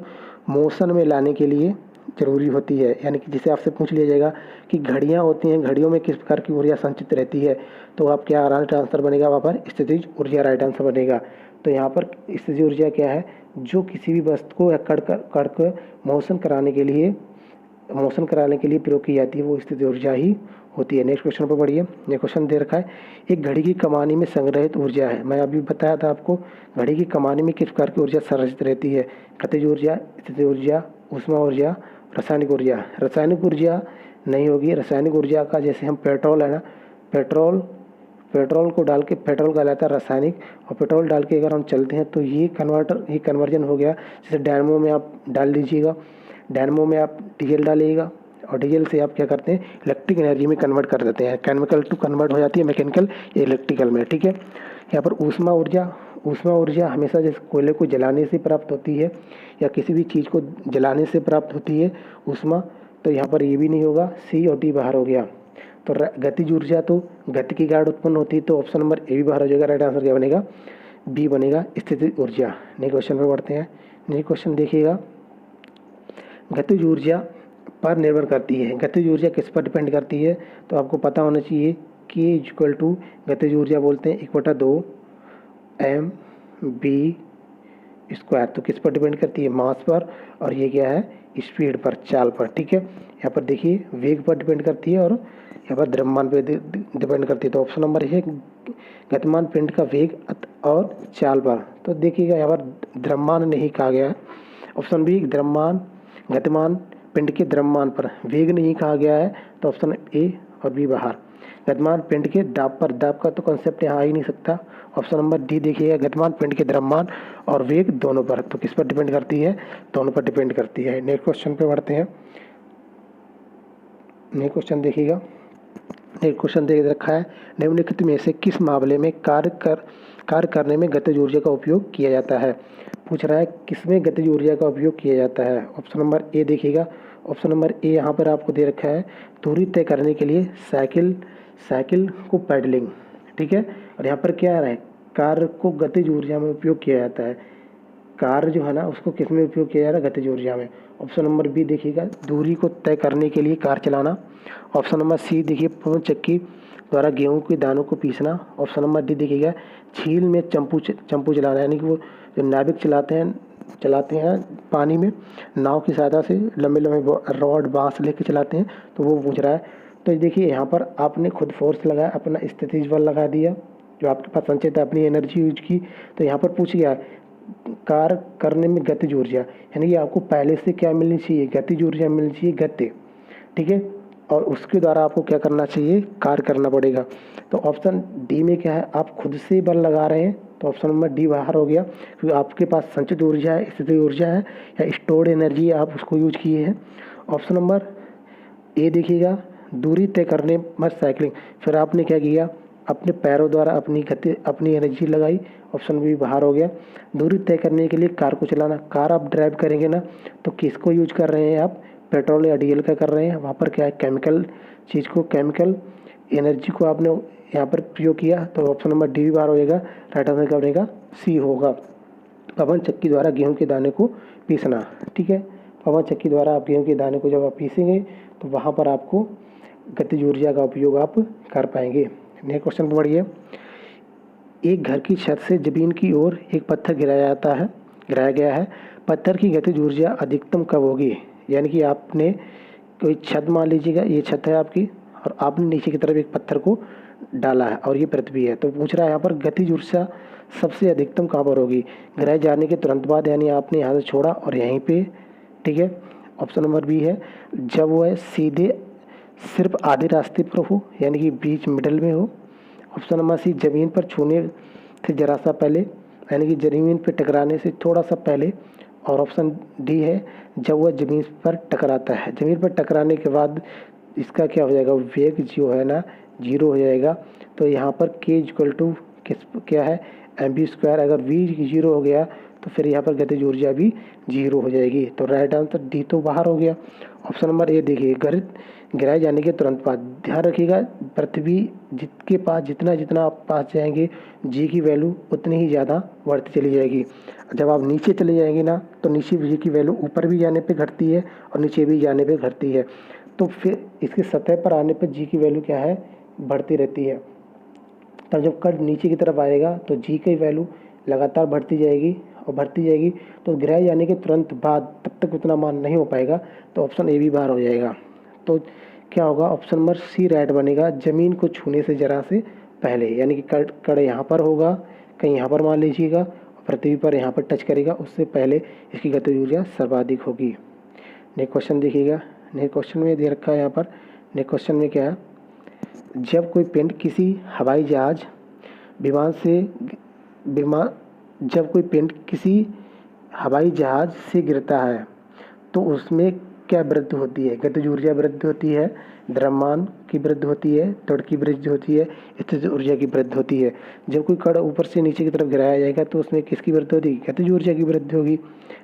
मोशन में लाने के लिए ज़रूरी होती है। यानी कि जिसे आपसे पूछ लिया जाएगा कि घड़ियाँ होती हैं, घड़ियों में किस प्रकार की ऊर्जा संचित रहती है, तो आप क्या राइट आंसर बनेगा वहाँ पर स्थितिज ऊर्जा राइट आंसर बनेगा। तो यहाँ पर स्थितिज ऊर्जा क्या है, जो किसी भी वस्तु को या कण को मोशन कराने के लिए प्रयोग की जाती है, वो स्थितिज ऊर्जा ही होती है। नेक्स्ट क्वेश्चन पर बढ़िए। नेक्स्ट क्वेश्चन दे रखा है, एक घड़ी की कमानी में संग्रहित ऊर्जा है। मैं अभी बताया था आपको, घड़ी की कमानी में किस प्रकार की ऊर्जा संरक्षित रहती है। गतिज ऊर्जा, स्थितिज ऊर्जा, ऊष्मा ऊर्जा, रासायनिक ऊर्जा। रासायनिक ऊर्जा नहीं होगी। रासायनिक ऊर्जा का जैसे हम पेट्रोल है ना, पेट्रोल को डाल के पेट्रोल कहलाता है रासायनिक, और पेट्रोल डाल के अगर हम चलते हैं तो ये कन्वर्जन हो गया। जैसे डायनमो में आप डाल दीजिएगा, डायनमो में आप डीजल डालिएगा और डीजल से आप क्या करते हैं, इलेक्ट्रिक एनर्जी में कन्वर्ट कर देते हैं। केमिकल टू कन्वर्ट हो जाती है मैकेनिकल या इलेक्ट्रिकल में, ठीक है। यहाँ पर ऊष्मा ऊर्जा हमेशा जैसे कोयले को जलाने से प्राप्त होती है या किसी भी चीज़ को जलाने से प्राप्त होती है ऊष्मा, तो यहाँ पर ये भी नहीं होगा, सी और डी बाहर हो गया। तो गतिज ऊर्जा तो गति की गाड़ उत्पन्न होती है, तो ऑप्शन नंबर ए भी बाहर हो जाएगा। राइट आंसर क्या बनेगा, बी बनेगा, स्थितिज ऊर्जा। नेक्स्ट क्वेश्चन पर बढ़ते हैं। नेक्स्ट क्वेश्चन देखिएगा, गतिज ऊर्जा पर निर्भर करती है। गतिज ऊर्जा किस पर डिपेंड करती है, तो आपको पता होना चाहिए कि इक्वल टू गतिज ऊर्जा बोलते हैं 1/2 mv²। तो किस पर डिपेंड करती है, मास पर, और ये क्या है, स्पीड पर, चाल पर, ठीक है। यहाँ पर देखिए वेग पर डिपेंड करती है और यहाँ पर द्रव्यमान पर डिपेंड करती है। तो ऑप्शन नंबर है गतिमान पिंड का वेग और चाल पर। तो देखिएगा यहाँ पर द्रव्यमान नहीं कहा गया है। ऑप्शन बी गतिमान पिंड के द्रव्यमान पर, वेग नहीं कहा गया है, तो ऑप्शन ए और बी बाहर। गतिमान पिंड के दाब पर, दाब का तो कॉन्सेप्ट यहाँ आ ही नहीं सकता। ऑप्शन नंबर डी देखिएगा, गतिमान पिंड के द्रव्यमान और वेग दोनों पर, तो किस पर डिपेंड करती है, दोनों पर डिपेंड करती है। नेक्स्ट क्वेश्चन पे बढ़ते हैं। नेक्स्ट क्वेश्चन देखिएगा, नेक्स्ट क्वेश्चन दे रखा है, निम्नलिखित में से किस मामले में कार्य करने में गतिज ऊर्जा का उपयोग किया जाता है। पूछ रहा है किसमें गतिज ऊर्जा का उपयोग किया जाता है। ऑप्शन नंबर ए देखिएगा, ऑप्शन नंबर ए यहाँ पर आपको दे रखा है, दूरी तय करने के लिए साइकिल को पैडलिंग, ठीक है। और यहाँ पर क्या है, कार्य को गतिज ऊर्जा में उपयोग किया जाता है। कार्य जो है ना उसको किस में उपयोग किया जा रहा है, गतिज ऊर्जा में। ऑप्शन नंबर बी देखिएगा, दूरी को तय करने के लिए कार चलाना। ऑप्शन नंबर सी देखिए, पवन चक्की द्वारा गेहूं के दानों को पीसना। ऑप्शन नंबर डी देखिएगा, झील में चंपू चलाना, यानी कि वो जो नाविक चलाते हैं चलाते हैं पानी में नाव की सहायता से, लंबे लंबे रॉड बांस लेके चलाते हैं, तो वो पूछ रहा है। तो देखिए यहाँ पर आपने खुद फोर्स लगाया, अपना स्थितिज बल लगा दिया, जो आपके पास संचित है, अपनी एनर्जी यूज की। तो यहाँ पर पूछ गया कार्य करने में गतिज ऊर्जा, यानी कि आपको पहले से क्या मिलनी चाहिए, गतिज ऊर्जा मिलनी चाहिए, गति, ठीक है। और उसके द्वारा आपको क्या करना चाहिए, कार्य करना पड़ेगा। तो ऑप्शन डी में क्या है, आप खुद से बल लगा रहे हैं, तो ऑप्शन नंबर डी बाहर हो गया, क्योंकि आपके पास संचित ऊर्जा है, स्थितिज ऊर्जा है या स्टोर्ड एनर्जी है, आप उसको यूज किए हैं। ऑप्शन नंबर ए देखिएगा, दूरी तय करने में साइकिलिंग, फिर आपने क्या किया, अपने पैरों द्वारा अपनी गति, अपनी एनर्जी लगाई, ऑप्शन बी बाहर हो गया। दूरी तय करने के लिए कार को चलाना, कार आप ड्राइव करेंगे ना, तो किसको यूज कर रहे हैं आप, पेट्रोल या डीजल का कर रहे हैं, वहाँ पर क्या है, केमिकल चीज़ को, केमिकल एनर्जी को आपने यहाँ पर प्रयोग किया, तो ऑप्शन नंबर डी भी बाहर हो जाएगा। राइट आंसर क्या बनेगा, सी होगा। पवन चक्की द्वारा गेहूं के दाने को पीसना, ठीक है। पवन चक्की द्वारा आप गेहूं के दाने को जब आप पीसेंगे तो वहाँ पर आपको गतिज ऊर्जा का उपयोग आप कर पाएंगे। नेक्स्ट क्वेश्चन पर बढ़िए। एक घर की छत से जमीन की ओर एक पत्थर गिराया गया है, पत्थर की गतिज ऊर्जा अधिकतम कब होगी, यानी कि आपने कोई छत, मान लीजिएगा ये छत है आपकी, और आपने नीचे की तरफ एक पत्थर को डाला है और ये पृथ्वी है, तो पूछ रहा है यहाँ पर गतिज ऊर्जा सबसे अधिकतम कहाँ पर होगी, गिराए जाने के तुरंत बाद, यानी आपने यहाँ से छोड़ा और यहीं पे, ठीक है। ऑप्शन नंबर बी है, जब वह सीधे सिर्फ आधे रास्ते पर हो, यानी कि बीच मिडल में हो। ऑप्शन नंबर सी, ज़मीन पर छूने से जरा सा पहले, यानी कि ज़मीन पर टकराने से थोड़ा सा पहले। और ऑप्शन डी है, जब वह ज़मीन पर टकराता है, ज़मीन पर टकराने के बाद इसका क्या हो जाएगा, वेग जो है ना 0 हो जाएगा। तो यहाँ पर k इक्वल टू क्या है, mv²। अगर v 0 हो गया तो फिर यहाँ पर गतिज ऊर्जा भी 0 हो जाएगी। तो राइट आंसर डी तो बाहर हो गया। ऑप्शन नंबर ए देखिए, गिराए जाने के तुरंत बाद, ध्यान रखिएगा पृथ्वी जिसके पास जितना आप पास जाएंगे जी की वैल्यू उतनी ही ज़्यादा बढ़ती चली जाएगी। जब आप नीचे चले जाएंगे ना, तो नीचे जी की वैल्यू ऊपर भी जाने पे घटती है और नीचे भी जाने पे घटती है। तो फिर इसके सतह पर आने पर जी की वैल्यू क्या है, बढ़ती रहती है। तब जब कण नीचे की तरफ आएगा तो जी की वैल्यू लगातार बढ़ती जाएगी और बढ़ती जाएगी, तो गिराए जाने के तुरंत बाद तब तक उतना मान नहीं हो पाएगा, तो ऑप्शन ए भी बाहर हो जाएगा। तो क्या होगा, ऑप्शन नंबर सी राइट बनेगा, ज़मीन को छूने से जरा से पहले, यानी कि कण यहाँ पर होगा, कहीं यहाँ पर मान लीजिएगा, पृथ्वी पर यहाँ पर टच करेगा, उससे पहले इसकी गतिज ऊर्जा सर्वाधिक होगी। नेक्स्ट क्वेश्चन देखिएगा, नेक्स्ट क्वेश्चन में दे रखा है यहाँ पर। नेक्स्ट क्वेश्चन में क्या है, जब कोई पिंड किसी हवाई जहाज जब कोई पिंड किसी हवाई जहाज से गिरता है तो उसमें क्या वृद्धि होती है, गतिज ऊर्जा वृद्धि होती है, द्रव्यमान की वृद्धि होती है, त्वरण की वृद्धि होती है, स्थितिज ऊर्जा की वृद्धि होती है। जब कोई कण ऊपर से नीचे की तरफ गिराया जाएगा तो उसमें किसकी वृद्धि होगी, गतिज ऊर्जा की वृद्धि होगी।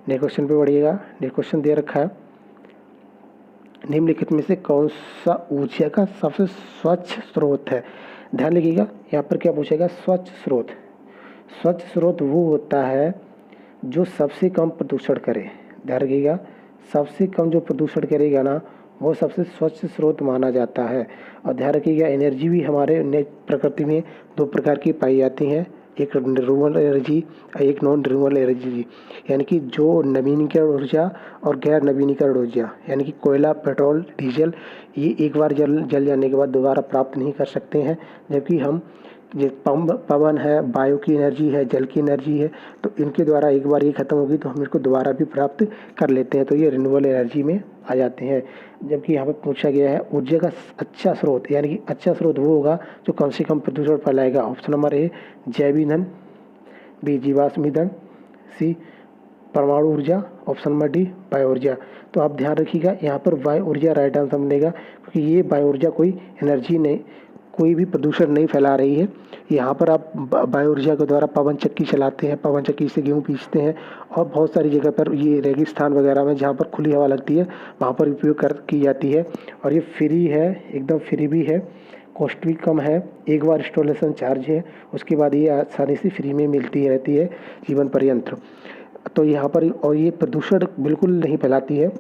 नेक्स्ट क्वेश्चन पे बढ़िएगा। नेक्स्ट क्वेश्चन दे रखा है, निम्नलिखित में से कौन सा ऊर्जा का सबसे स्वच्छ स्रोत है। ध्यान रखिएगा यहाँ पर क्या पूछेगा, स्वच्छ स्रोत। स्वच्छ स्रोत वो होता है जो सबसे कम प्रदूषण करे। ध्यान रखिएगा, सबसे कम जो प्रदूषण करेगा ना, वो सबसे स्वच्छ स्रोत माना जाता है। और ध्यान रखिएगा, एनर्जी भी हमारे प्रकृति में 2 प्रकार की पाई जाती हैं, एक रिन्यूएबल एनर्जी और एक नॉन रिन्यूएबल एनर्जी, यानी कि जो नवीनीकरण ऊर्जा और गैर नवीनीकरण ऊर्जा, यानी कि कोयला, पेट्रोल, डीजल, ये एक बार जल जाने के बाद दोबारा प्राप्त नहीं कर सकते हैं, जबकि हम पवन है, वायु की एनर्जी है, जल की एनर्जी है, तो इनके द्वारा एक बार ये खत्म होगी तो हम इसको दोबारा भी प्राप्त कर लेते हैं, तो ये रिन्यूएबल एनर्जी में आ जाते हैं। जबकि यहाँ पर पूछा गया है ऊर्जा का अच्छा स्रोत, यानी कि अच्छा स्रोत वो होगा जो कम से कम प्रदूषण फैलाएगा। ऑप्शन नंबर ए जैव ईंधन, बी जीवाश्म ईंधन, सी परमाणु ऊर्जा, ऑप्शन नंबर डी वायु ऊर्जा। तो आप ध्यान रखिएगा यहाँ पर वायु ऊर्जा राइट आंसर बनेगा, क्योंकि ये वायु ऊर्जा कोई एनर्जी नहीं, कोई भी प्रदूषण नहीं फैला रही है। यहाँ पर आप वायु ऊर्जा के द्वारा पवन चक्की चलाते हैं, पवन चक्की से गेहूँ पीसते हैं, और बहुत सारी जगह पर ये रेगिस्तान वगैरह में जहाँ पर खुली हवा लगती है वहाँ पर उपयोग की जाती है। और ये फ्री है, एकदम फ्री भी है, कॉस्ट भी कम है, एक बार इंस्टॉलेशन चार्ज है, उसके बाद ये आसानी से फ्री में मिलती रहती है जीवन पर्यंत। तो यहाँ पर और ये प्रदूषण बिल्कुल नहीं फैलाती है।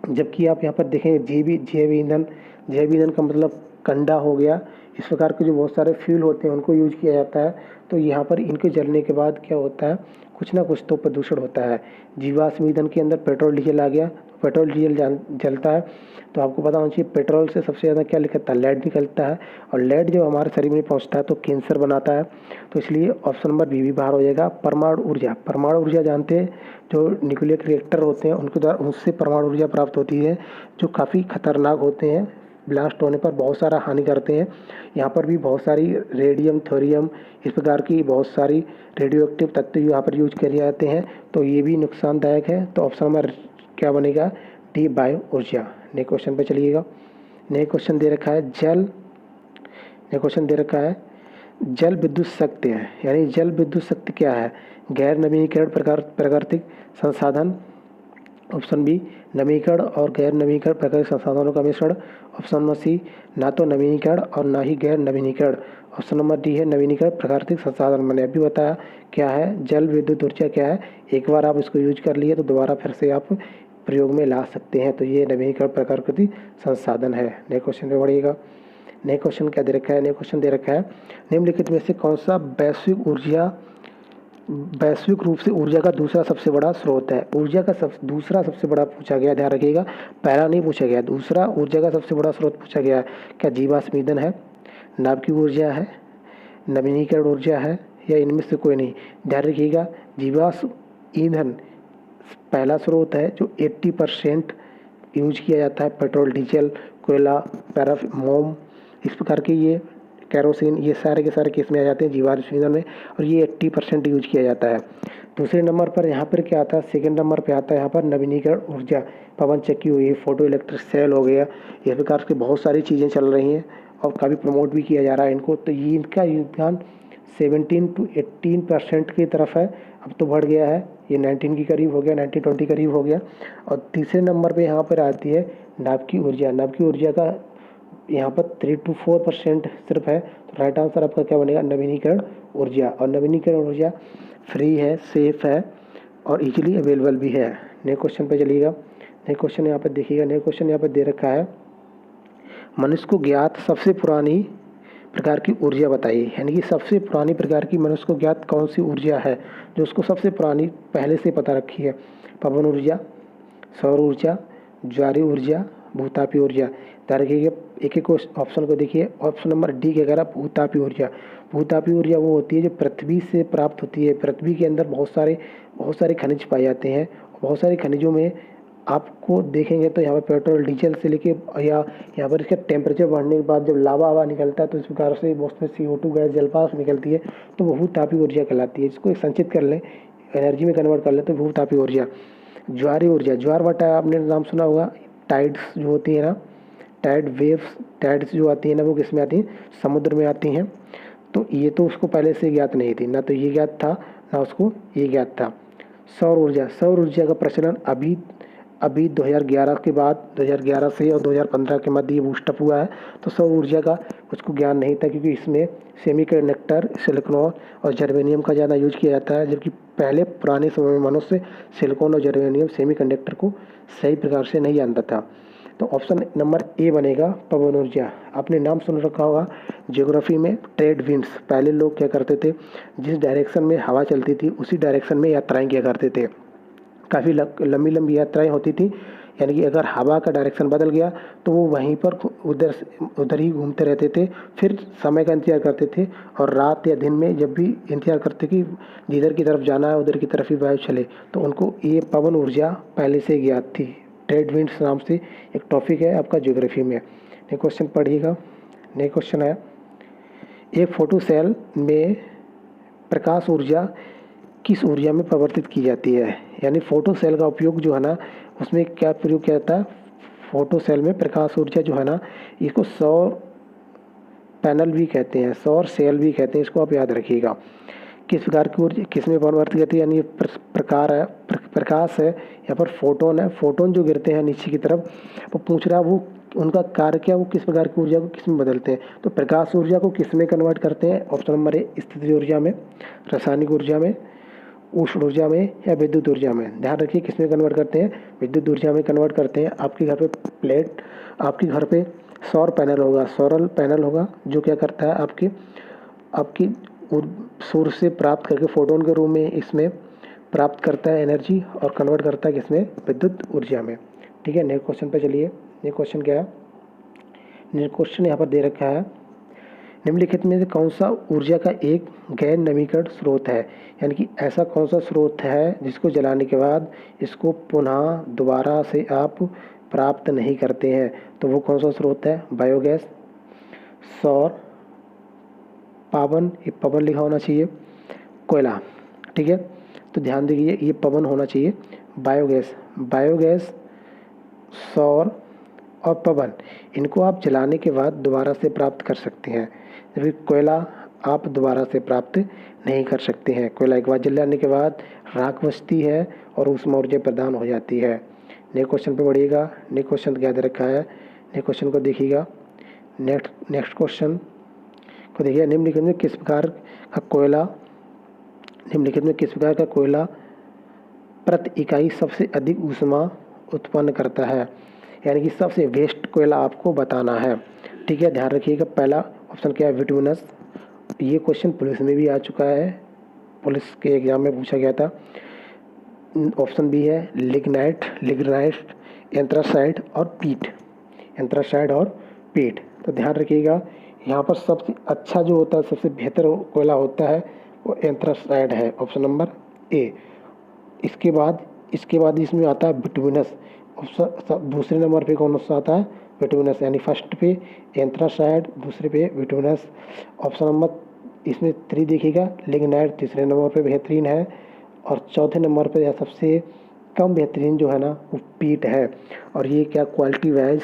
जबकि आप यहाँ पर देखें जैव ईंधन, जैव ईंधन का मतलब कंडा हो गया, इस प्रकार के जो बहुत सारे फ्यूल होते हैं उनको यूज किया जाता है। तो यहाँ पर इनके जलने के बाद क्या होता है, कुछ ना कुछ तो प्रदूषण होता है। जीवाश्म ईंधन के अंदर पेट्रोल डीजल आ गया, पेट्रोल डीजल जलता है तो आपको पता होना चाहिए पेट्रोल से सबसे ज़्यादा क्या निकलता है, लेड निकलता है। और लेड जब हमारे शरीर में पहुंचता है तो कैंसर बनाता है। तो इसलिए ऑप्शन नंबर बी भी बाहर हो जाएगा। परमाणु ऊर्जा, परमाणु ऊर्जा जानते हैं, जो न्यूक्लियर रिएक्टर होते हैं उनके द्वारा उससे परमाणु ऊर्जा प्राप्त होती है, जो काफ़ी खतरनाक होते हैं, ब्लास्ट होने पर बहुत सारा हानि करते हैं। यहाँ पर भी बहुत सारी रेडियम, थोरियम, इस प्रकार की बहुत सारी रेडियो एक्टिव तत्व यहाँ पर यूज किए जाते हैं, तो ये भी नुकसानदायक है। तो ऑप्शन नंबर क्या बनेगा, डी बायो ऊर्जा। नए क्वेश्चन पे चलिएगा। नए क्वेश्चन दे रखा है जल विद्युत शक्ति है, यानी जल विद्युत शक्ति क्या है, गैर नवीनीकरण प्राकृतिक संसाधन। ऑप्शन बी नवीनीकरण और गैर नवीनीकरण प्राकृतिक संसाधनों का मिश्रण। ऑप्शन नंबर सी ना तो नवीनीकरण और ना ही गैर नवीनीकरण। ऑप्शन नंबर डी है नवीनीकरण प्राकृतिक संसाधन। मैंने अभी बताया क्या है, जल विद्युत ऊर्जा क्या है, एक बार आप इसको यूज कर लिए तो दोबारा फिर से आप प्रयोग में ला सकते हैं। तो ये नवीनीकरण प्राकृतिक संसाधन है। नए क्वेश्चन पे बढ़िएगा। नए क्वेश्चन क्या दे रखा है, नए क्वेश्चन दे रखा है निम्नलिखित में से कौन सा वैश्विक रूप से ऊर्जा का दूसरा सबसे बड़ा स्रोत है। ऊर्जा का दूसरा सबसे बड़ा पूछा गया, ध्यान रखिएगा, पहला नहीं पूछा गया, दूसरा ऊर्जा का सबसे बड़ा स्रोत पूछा गया है। क्या जीवाश्म ईंधन है, नाभिकीय ऊर्जा है, नवीनीकरण ऊर्जा है, या इनमें से कोई नहीं। ध्यान रखिएगा, जीवाश्म ईंधन पहला स्रोत है जो 80% यूज किया जाता है। पेट्रोल, डीजल, कोयला, मोम, इस प्रकार के ये कैरोसिन, ये सारे के सारे केस में आ जाते हैं जीवाश्म ईंधन में, और ये 80% यूज किया जाता है। दूसरे नंबर पर यहाँ पर क्या आता है, सेकंड नंबर पे आता है यहाँ पर नवीनीकरण ऊर्जा, पवन चक्की हुई, फोटो इलेक्ट्रिक सेल हो गया, इस प्रकार की बहुत सारी चीज़ें चल रही हैं और काफ़ी प्रमोट भी किया जा रहा है इनको। तो ये इनका योगदान 17 to 18% की तरफ है, अब तो बढ़ गया है, ये 19 के करीब हो गया, 19-20 करीब हो गया। और तीसरे नंबर पे यहाँ पर आती है नाभिकीय ऊर्जा। नाभिकीय ऊर्जा का यहाँ पर 3 to 4% सिर्फ है। तो राइट आंसर आपका क्या बनेगा, नवीनीकरण ऊर्जा। और नवीनीकरण ऊर्जा फ्री है, सेफ है और इजीली अवेलेबल भी है। नए क्वेश्चन पे चलिएगा। नए क्वेश्चन यहाँ पर देखिएगा। नए क्वेश्चन यहाँ पर दे रखा है मनुष्य को ज्ञात सबसे पुरानी प्रकार की ऊर्जा बताइए, यानी कि सबसे पुरानी प्रकार की मनुष्य को ज्ञात कौन सी ऊर्जा है जो उसको सबसे पुरानी पहले से पता रखी है। पवन ऊर्जा, सौर ऊर्जा, ज्वारीय ऊर्जा, भूतापीय ऊर्जा। ध्यान रखिएगा, एक एक ऑप्शन को देखिए। ऑप्शन नंबर डी क्या कह रहा है, भूतापीय ऊर्जा। भूतापीय ऊर्जा वो होती है जो पृथ्वी से प्राप्त होती है। पृथ्वी के अंदर बहुत सारे खनिज पाए जाते हैं। बहुत सारे खनिजों में आपको देखेंगे तो यहाँ पर पेट्रोल, डीजल से लेके या यहाँ पर इसका टेम्परेचर बढ़ने के बाद जब लावा हवा निकलता है तो इस प्रकार से उसमें CO2 गैस, जलवाष्प निकलती है, तो वो भूतापीय ऊर्जा कहलाती है। इसको संचित कर लें, एनर्जी में कन्वर्ट कर लें तो भूतापीय ऊर्जा। ज्वारीय ऊर्जा, ज्वार भाटा आपने नाम सुना होगा, टाइड्स जो होती है ना, टाइड वेव्स, टाइड्स जो आती है ना, वो किस में आती हैं, समुद्र में आती हैं। तो ये तो उसको पहले से ज्ञात नहीं थी, ना तो ये ज्ञात था ना उसको ये ज्ञात था। सौर ऊर्जा, सौर ऊर्जा का प्रचलन अभी 2011 के बाद, 2011 से और 2015 के मध्य ये बूस्टअप हुआ है। तो सौर ऊर्जा का उसको ज्ञान नहीं था क्योंकि इसमें सेमीकंडक्टर, सिलिकॉन और जर्मेनियम का ज़्यादा यूज किया जाता है, जबकि पहले पुराने समय में मनुष्य सिलिकॉन और जर्मेनियम, सेमीकंडक्टर को सही प्रकार से नहीं जानता था। तो ऑप्शन नंबर ए बनेगा, पवन ऊर्जा। आपने नाम सुन रखा होगा ज्योग्राफी में, ट्रेड विंड्स। पहले लोग क्या करते थे, जिस डायरेक्शन में हवा चलती थी उसी डायरेक्शन में यात्राएं किया करते थे। काफ़ी लंबी लंबी यात्राएं होती थी, यानी कि अगर हवा का डायरेक्शन बदल गया तो वो वहीं पर उधर ही घूमते रहते थे, फिर समय का इंतजार करते थे और रात या दिन में जब भी इंतजार करते कि जिधर की तरफ जाना है उधर की तरफ ही वायु चले, तो उनको ये पवन ऊर्जा पहले से ज्ञात थी। ट्रेड विंड्स नाम से एक टॉपिक है आपका ज्योग्राफी में। नेक्स्ट क्वेश्चन पढ़िएगा। नेक्स्ट क्वेश्चन है, एक फोटो सेल में प्रकाश ऊर्जा किस ऊर्जा में परिवर्तित की जाती है, यानी फोटो सेल का उपयोग जो है ना, उसमें क्या प्रयोग किया जाता है, फोटो सेल में प्रकाश ऊर्जा जो है ना, इसको सौर पैनल भी कहते हैं, सौर सेल भी कहते हैं, इसको आप याद रखिएगा। किस प्रकार की ऊर्जा किस में परिवर्तित करती है, यानी प्रकाश है, यहाँ पर फोटोन है, फोटोन जो गिरते हैं नीचे की तरफ, वो पूछ रहा है वो उनका कार्य क्या, वो किस प्रकार की ऊर्जा को किस में बदलते हैं। तो प्रकाश ऊर्जा को किस में कन्वर्ट करते हैं, ऑप्शन नंबर ए स्थितिज ऊर्जा में, रासायनिक ऊर्जा में, उष्ण ऊर्जा में या विद्युत ऊर्जा में। ध्यान रखिए किस में कन्वर्ट करते हैं, विद्युत ऊर्जा में कन्वर्ट करते हैं। आपके घर पे सौर पैनल होगा, सौर पैनल होगा जो क्या करता है आपकी सूर्य से प्राप्त करके फोटोन के रूप में इसमें प्राप्त करता है एनर्जी और कन्वर्ट करता है किसमें, विद्युत ऊर्जा में। ठीक है, नेक्स्ट क्वेश्चन पे चलिए। नेक्स्ट क्वेश्चन क्या है, नेक्स्ट क्वेश्चन यहाँ पर दे रखा है, निम्नलिखित में से कौन सा ऊर्जा का एक गैर नवीकरण स्रोत है, यानी कि ऐसा कौन सा स्रोत है जिसको जलाने के बाद इसको पुनः दोबारा से आप प्राप्त नहीं करते हैं, तो वो कौन सा स्रोत है, बायोगैस, सौर, पवन, ये पवन लिखा होना चाहिए, कोयला। ठीक है, तो ध्यान दीजिए ये पवन होना चाहिए, बायोगैस, सौर और पवन, इनको आप जलाने के बाद दोबारा से प्राप्त कर सकते हैं, जबकि कोयला आप दोबारा से प्राप्त नहीं कर सकते हैं। कोयला एक बार जल जाने के बाद राख बचती है और उसमें ऊर्जा प्रदान हो जाती है। नेक्स्ट क्वेश्चन पे बढ़िएगा। नेक्स्ट क्वेश्चन क्या दे रखा है, नेक्स्ट क्वेश्चन को देखिएगा। नेक्स्ट क्वेश्चन को देखिए, निम्नलिखित में किस प्रकार का कोयला प्रति इकाई सबसे अधिक ऊष्मा उत्पन्न करता है, यानी कि सबसे वेस्ट कोयला आपको बताना है। ठीक है, ध्यान रखिएगा। पहला ऑप्शन क्या है, विटमिनस, ये क्वेश्चन पुलिस में भी आ चुका है, पुलिस के एग्जाम में पूछा गया था। ऑप्शन बी है लिग्नाइट, एंथ्रासाइड और पीट। तो ध्यान रखिएगा, यहाँ पर सबसे अच्छा जो होता है, सबसे बेहतर कोयला होता है वो एंथ्रासाइड है, ऑप्शन नंबर ए। इसके बाद इसमें आता है विटमिनस, दूसरे नंबर पे कौन सा आता है, विटमिनस, यानी फर्स्ट पे एंथ्रासाइड, दूसरे पे विटमिनस। ऑप्शन नंबर इसमें 3 देखिएगा, लिग्नाइट तीसरे नंबर पे बेहतरीन है, और चौथे नंबर पे सबसे कम बेहतरीन जो है ना वो पीट है। और ये क्या quality wise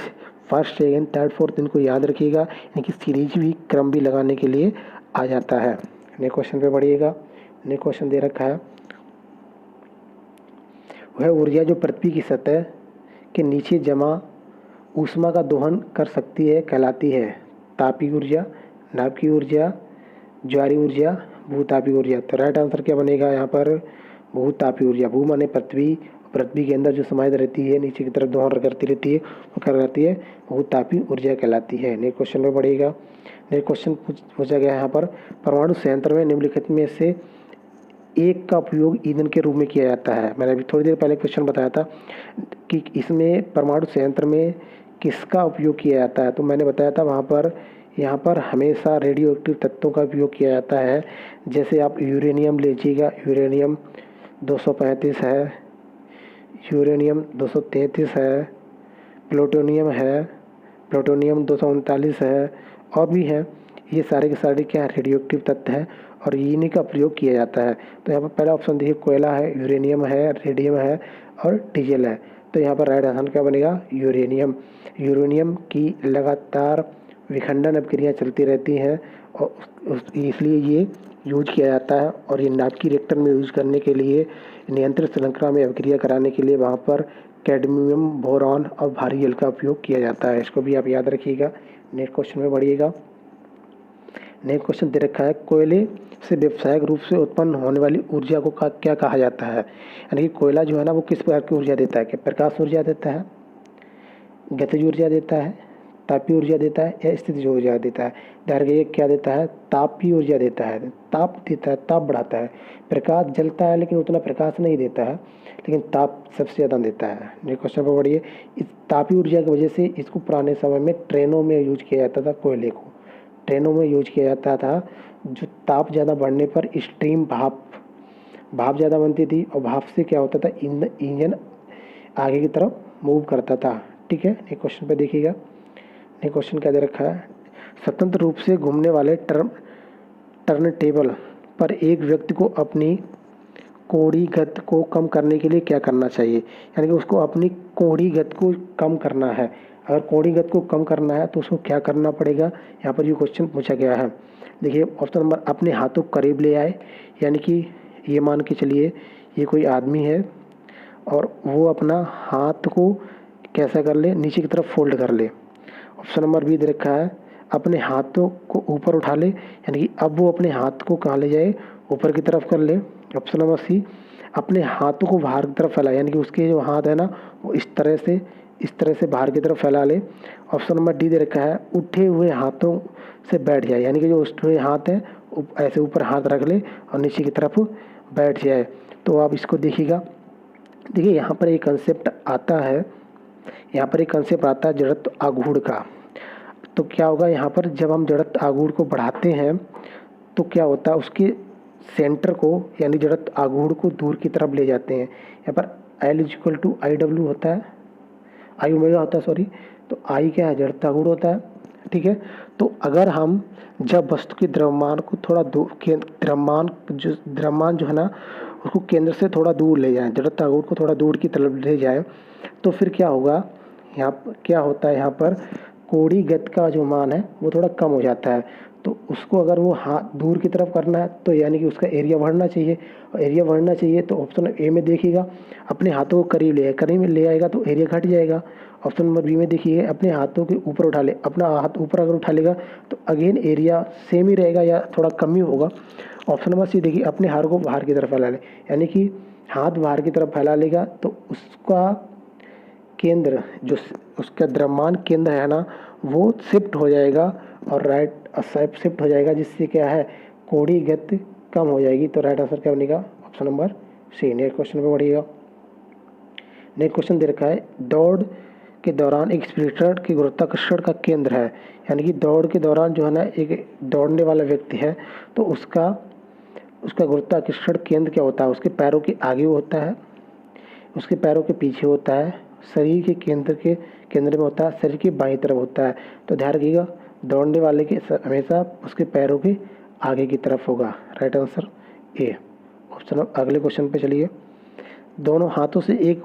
first, second, third, fourth इनको याद रखिएगा, यानी कि सीरीज भी क्रम भी लगाने के लिए आ जाता है। नेक्स्ट क्वेश्चन पे बढ़िएगा। नेक्स्ट क्वेश्चन दे रखा है, वह ऊर्जा जो पृथ्वी की सतह के नीचे जमा ऊष्मा का दोहन कर सकती है कहलाती है तापीय ऊर्जा, नाभिकीय ऊर्जा, ज्वारीय ऊर्जा, भूतापीय ऊर्जा। तो राइट आंसर क्या बनेगा यहाँ पर, भूतापीय ऊर्जा। भू माने पृथ्वी के अंदर जो समाहित रहती है, नीचे की तरफ दोहन करती रहती है, वो क्या कहलाती है, भूतापीय ऊर्जा कहलाती है। नेक्स्ट क्वेश्चन में बढ़ेगा। नेक्स्ट क्वेश्चन पूछा गया है यहाँ पर, परमाणु संयंत्र में निम्नलिखित में से एक का उपयोग ईंधन के रूप में किया जाता है। मैंने अभी थोड़ी देर पहले क्वेश्चन बताया था कि इसमें परमाणु संयंत्र में किसका उपयोग किया जाता है, तो मैंने बताया था यहाँ पर हमेशा रेडियो एक्टिव तत्वों का उपयोग किया जाता है। जैसे आप यूरेनियम लीजिएगा, यूरेनियम 235 है, यूरेनियम 233 है, प्लूटोनियम 239 है, और भी हैं। ये सारे के सारे क्या है, रेडियो एक्टिव तत्व है और इन्हीं का प्रयोग किया जाता है। तो यहाँ पर पहला ऑप्शन देखिए, कोयला है, यूरेनियम है, रेडियम है और डीजल है। तो यहाँ पर राइट आंसर क्या बनेगा, यूरेनियम की लगातार विखंडन अभिक्रिया चलती रहती हैं और इसलिए ये यूज किया जाता है। और ये नाभिकीय रिएक्टर में यूज करने के लिए, नियंत्रित श्रृंखला में अभिक्रिया कराने के लिए वहाँ पर कैडमियम, बोरॉन और भारी जल का उपयोग किया जाता है। इसको भी आप याद रखिएगा। नेक्स्ट क्वेश्चन में बढ़िएगा। नेक्स्ट क्वेश्चन दे रखा है, कोयले से व्यावसायिक रूप से उत्पन्न होने वाली ऊर्जा को क्या कहा जाता है, यानी कि कोयला जो है ना वो किस प्रकार की ऊर्जा देता है, क्या प्रकाश ऊर्जा देता है, गतिज ऊर्जा देता है, तापीय ऊर्जा देता है या स्थितिज ऊर्जा देता है। ध्यान रखिए क्या देता है, तापीय ऊर्जा देता है, ताप बढ़ाता है। प्रकाश जलता है लेकिन उतना प्रकाश नहीं देता है, लेकिन ताप सबसे ज़्यादा देता है। नेक्स्ट क्वेश्चन पर बढ़िए। इस तापीय ऊर्जा की वजह से इसको पुराने समय में ट्रेनों में यूज किया जाता था, कोयले को ट्रेनों में यूज किया जाता था। जो ताप ज़्यादा बढ़ने पर स्टीम भाप ज़्यादा बनती थी और भाप से क्या होता था, इंजन आगे की तरफ मूव करता था। ठीक है, नेक्स्ट क्वेश्चन पे देखिएगा। नेक्स्ट क्वेश्चन क्या दे रखा है, स्वतंत्र रूप से घूमने वाले टर्न टेबल पर एक व्यक्ति को अपनी कोणीय गति को कम करने के लिए क्या करना चाहिए, यानी कि उसको अपनी कोणीय गति को कम करना है। अगर कोणीय गति को कम करना है तो उसको क्या करना पड़ेगा, यहाँ पर ये क्वेश्चन पूछा गया है। देखिए ऑप्शन नंबर, अपने हाथों को करीब ले आए, यानी कि ये मान के चलिए ये कोई आदमी है और वो अपना हाथ को कैसा कर ले, नीचे की तरफ फोल्ड कर ले। ऑप्शन नंबर बी दे रखा है, अपने हाथों को ऊपर उठा ले, यानी कि अब वो अपने हाथ को कहाँ ले जाए, ऊपर की तरफ कर ले। ऑप्शन नंबर सी, अपने हाथों को बाहर की तरफ फैलाए, यानी कि उसके जो हाथ है ना वो इस तरह से इस तरह से बाहर की तरफ फैला ले। ऑप्शन नंबर डी दे रखा है उठे हुए हाथों से बैठ जाए, यानी कि जो उठे हुए हाथ हैं ऐसे ऊपर हाथ रख ले और नीचे की तरफ बैठ जाए। तो आप इसको देखिएगा, देखिए यहाँ पर एक कंसेप्ट आता है, यहाँ पर एक कंसेप्ट आता है जड़त्व आघूर्ण का। तो क्या होगा यहाँ पर, जब हम जड़त्व आघूर्ण को बढ़ाते हैं तो क्या होता है, उसके सेंटर को यानी जड़त्व आघूर्ण को दूर की तरफ ले जाते हैं। यहाँ पर L=IW होता है, आई ओमेगा होता है सॉरी, तो आई क्या है, जड़त्व आघूर्ण होता है। ठीक है, तो अगर हम जब वस्तु के द्रव्यमान को थोड़ा दूर, द्रव्यमान जो है ना उसको केंद्र से थोड़ा दूर ले जाएं, जड़त्व आघूर्ण को थोड़ा दूर की तरफ ले जाएं, तो फिर क्या होगा, यहाँ पर क्या होता है, यहाँ पर कोणीय गति का जो मान है वो थोड़ा कम हो जाता है। तो उसको अगर वो हाथ दूर की तरफ करना है तो यानी कि उसका एरिया बढ़ना चाहिए, और एरिया बढ़ना चाहिए तो ऑप्शन ए में देखिएगा अपने हाथों को करीब ले आएगा तो एरिया घट जाएगा। ऑप्शन नंबर बी में देखिए अपने हाथों के ऊपर उठा ले, अपना हाथ ऊपर अगर उठा लेगा तो अगेन एरिया सेम ही रहेगा या थोड़ा कम ही होगा। ऑप्शन नंबर सी देखिए अपने हाथ को बाहर की तरफ फैला ले, यानी कि हाथ बाहर की तरफ फैला लेगा तो उसका केंद्र जो उसका द्रव्यमान केंद्र है ना वो शिफ्ट हो जाएगा और राइट शिफ्ट हो जाएगा, जिससे क्या है कोणीय गति कम हो जाएगी। तो राइट आंसर क्या बनेगा, option number C. Next question पे बढ़िएगा। नेक्स्ट क्वेश्चन दे रखा है दौड़ के दौरान एक स्प्रिंटर के गुरुत्वाकर्षण का केंद्र है, यानी कि दौड़ के दौरान जो है ना एक दौड़ने वाला व्यक्ति है तो उसका गुरुत्वाकर्षण केंद्र क्या होता है, उसके पैरों के आगे होता है, उसके पैरों के पीछे होता है, शरीर के केंद्र में होता है, शरीर की बाईं तरफ होता है। तो ध्यान रखिएगा दौड़ने वाले के हमेशा उसके पैरों के आगे की तरफ होगा। Right answer A option. अगले क्वेश्चन पे चलिए। दोनों हाथों से एक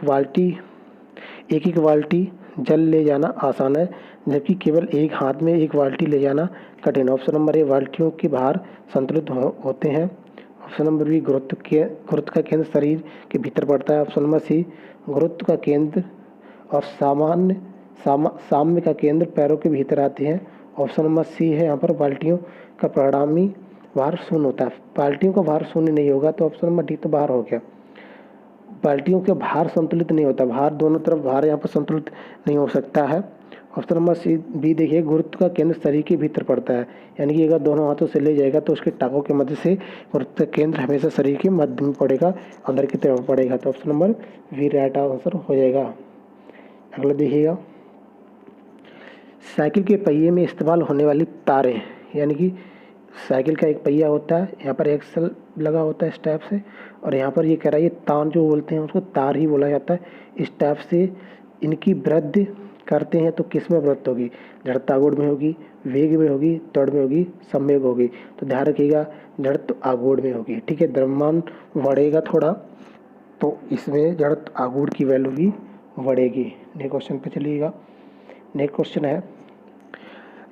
एक बाल्टी जल ले जाना आसान है, जबकि केवल एक हाथ में एक बाल्टी ले जाना कठिन। ऑप्शन नंबर ए बाल्टियों के भार संतुलित होते हैं। ऑप्शन नंबर बी गुरुत्व का केंद्र शरीर के भीतर पड़ता है। ऑप्शन नंबर सी गुरुत्व का केंद्र और साम्य का केंद्र पैरों के भीतर आते हैं। ऑप्शन नंबर सी है यहाँ पर बाल्टियों का परिणामी भार शून्य होता है। बाल्टियों का भार शून्य नहीं होगा तो ऑप्शन नंबर डी तो बाहर हो गया। बाल्टियों के भार संतुलित नहीं होता, भार दोनों तरफ भार यहाँ पर संतुलित नहीं हो सकता है। ऑप्शन नंबर सी बी देखिए गुरुत्व का केंद्र शरीर के भीतर पड़ता है, यानी कि अगर दोनों हाथों से ले जाएगा तो उसके टांगों के मध्य से गुरुत्व का केंद्र हमेशा शरीर के मध्य में पड़ेगा, अंदर की तरफ पड़ेगा। तो option number B right answer हो जाएगा। अगला देखिएगा साइकिल के पहिए में इस्तेमाल होने वाली तारें, यानी कि साइकिल का एक पहिया होता है, यहाँ पर एक्सल लगा होता है इस टाइप से, और यहाँ पर ये कह रहा है ये तार जो बोलते हैं उसको तार ही बोला जाता है। इस टाइप से इनकी वृद्धि करते हैं तो किस में वृद्धि होगी, जड़त्व आघूर्ण में होगी, वेग में होगी, त्वरण में होगी, संवेग होगी। तो ध्यान रखिएगा जड़त्व आघूर्ण में होगी। ठीक है, द्रव्यमान बढ़ेगा थोड़ा तो इसमें जड़त्व आघूर्ण की वैल्यू भी बढ़ेगी। नेक्स्ट क्वेश्चन पे चलिएगा। नेक्स्ट क्वेश्चन है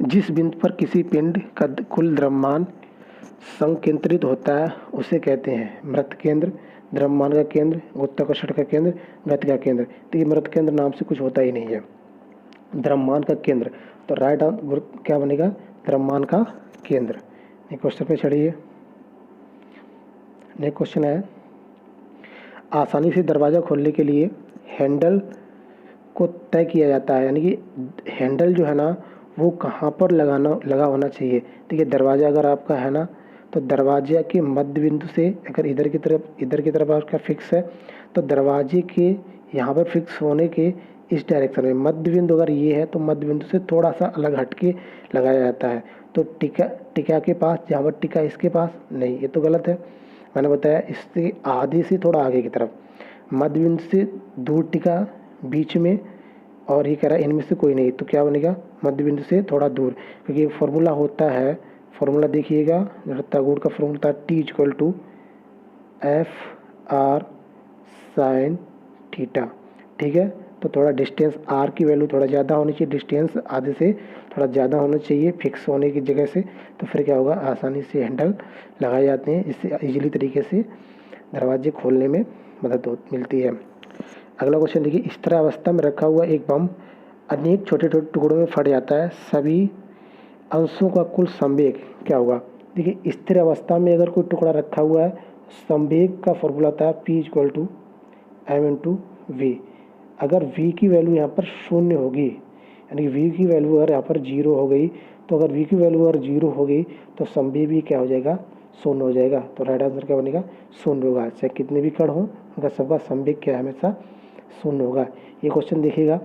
जिस बिंदु पर किसी पिंड का कुल द्रव्यमान संकेंद्रित होता है उसे कहते हैं मृत केंद्र, द्रव्यमान का केंद्र, गुरुत्वाकर्षण का केंद्र, गति का केंद्र। तो ये मृत केंद्र नाम से कुछ होता ही नहीं है, द्रव्यमान का केंद्र। तो राइट आंसर क्या बनेगा, द्रव्यमान का केंद्र। नेक्स्ट क्वेश्चन पे चढ़िए। नेक्स्ट क्वेश्चन है आसानी से दरवाज़ा खोलने के लिए हैंडल को तय किया जाता है, यानी कि हैंडल जो है ना वो कहाँ पर लगा होना चाहिए। देखिए दरवाज़ा अगर आपका है ना तो दरवाजे के मध्य बिंदु से अगर इधर की तरफ आपका फिक्स है तो दरवाजे के यहाँ पर फिक्स होने के इस डायरेक्शन में मध्य बिंदु अगर ये है तो मध्य बिंदु से थोड़ा सा अलग हट के लगाया जाता है। तो टिका के पास, जहाँ पर टिका इसके पास नहीं, ये तो गलत है। मैंने बताया इससे आधे से थोड़ा आगे की तरफ, मध्य बिंदु से दूर टिका बीच में, और ये कह रहा है इनमें से कोई नहीं। तो क्या बनेगा, मध्य बिंदु से थोड़ा दूर, क्योंकि फॉर्मूला होता है, फॉर्मूला देखिएगा जड़त्व आघूर्ण का फॉर्मूला T=F/r sin थीटा। ठीक है, तो थोड़ा डिस्टेंस r की वैल्यू थोड़ा ज़्यादा होनी चाहिए, डिस्टेंस आधे से थोड़ा ज़्यादा होना चाहिए फिक्स होने की जगह से। तो फिर क्या होगा, आसानी से हैंडल लगाए जाते हैं, जिससे इजीली तरीके से दरवाजे खोलने में मदद मिलती है। अगला क्वेश्चन देखिए स्थिर अवस्था में रखा हुआ एक बम अनेक छोटे छोटे टुकड़ों में फट जाता है, सभी अंशों का कुल संवेग क्या होगा। देखिए स्थिर अवस्था में अगर कोई टुकड़ा रखा हुआ है, संवेग का फॉर्मूला था P=m × v। अगर v की वैल्यू यहाँ पर शून्य होगी, यानी v की वैल्यू अगर यहाँ पर 0 हो गई, तो अगर v की वैल्यू अगर 0 हो गई तो समभी भी क्या हो जाएगा, शून्य हो जाएगा। तो राइट आंसर क्या बनेगा, शून्य होगा। चाहे कितने भी कण हों उनका सबका समभी क्या है, हमेशा शून्य होगा। ये क्वेश्चन देखिएगा,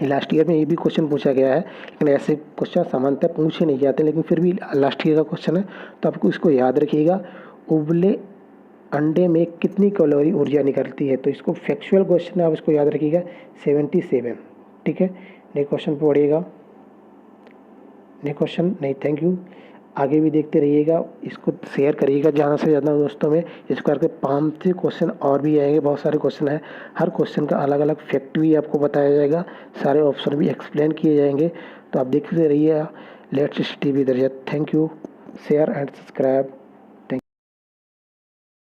लास्ट ईयर में ये भी क्वेश्चन पूछा गया है, लेकिन ऐसे क्वेश्चन सामान्यतः पूछे नहीं जाते, लेकिन फिर भी लास्ट ईयर का क्वेश्चन है तो आपको इसको याद रखिएगा। उबले अंडे में कितनी कैलोरी ऊर्जा निकलती है, तो इसको फैक्चुअल क्वेश्चन है, आप इसको याद रखिएगा 77। ठीक है, नेक्स्ट क्वेश्चन पे पढ़िएगा। नेक्स्ट क्वेश्चन नहीं, थैंक यू। आगे भी देखते रहिएगा, इसको शेयर करिएगा ज़्यादा से ज़्यादा दोस्तों में। इस प्रकार के 5 से क्वेश्चन और भी आएंगे, बहुत सारे क्वेश्चन हैं। हर क्वेश्चन का अलग अलग फैक्ट भी आपको बताया जाएगा, सारे ऑप्शन भी एक्सप्लेन किए जाएंगे, तो आप देखते रहिएगा let's study with Rajat. Thank you, share and subscribe.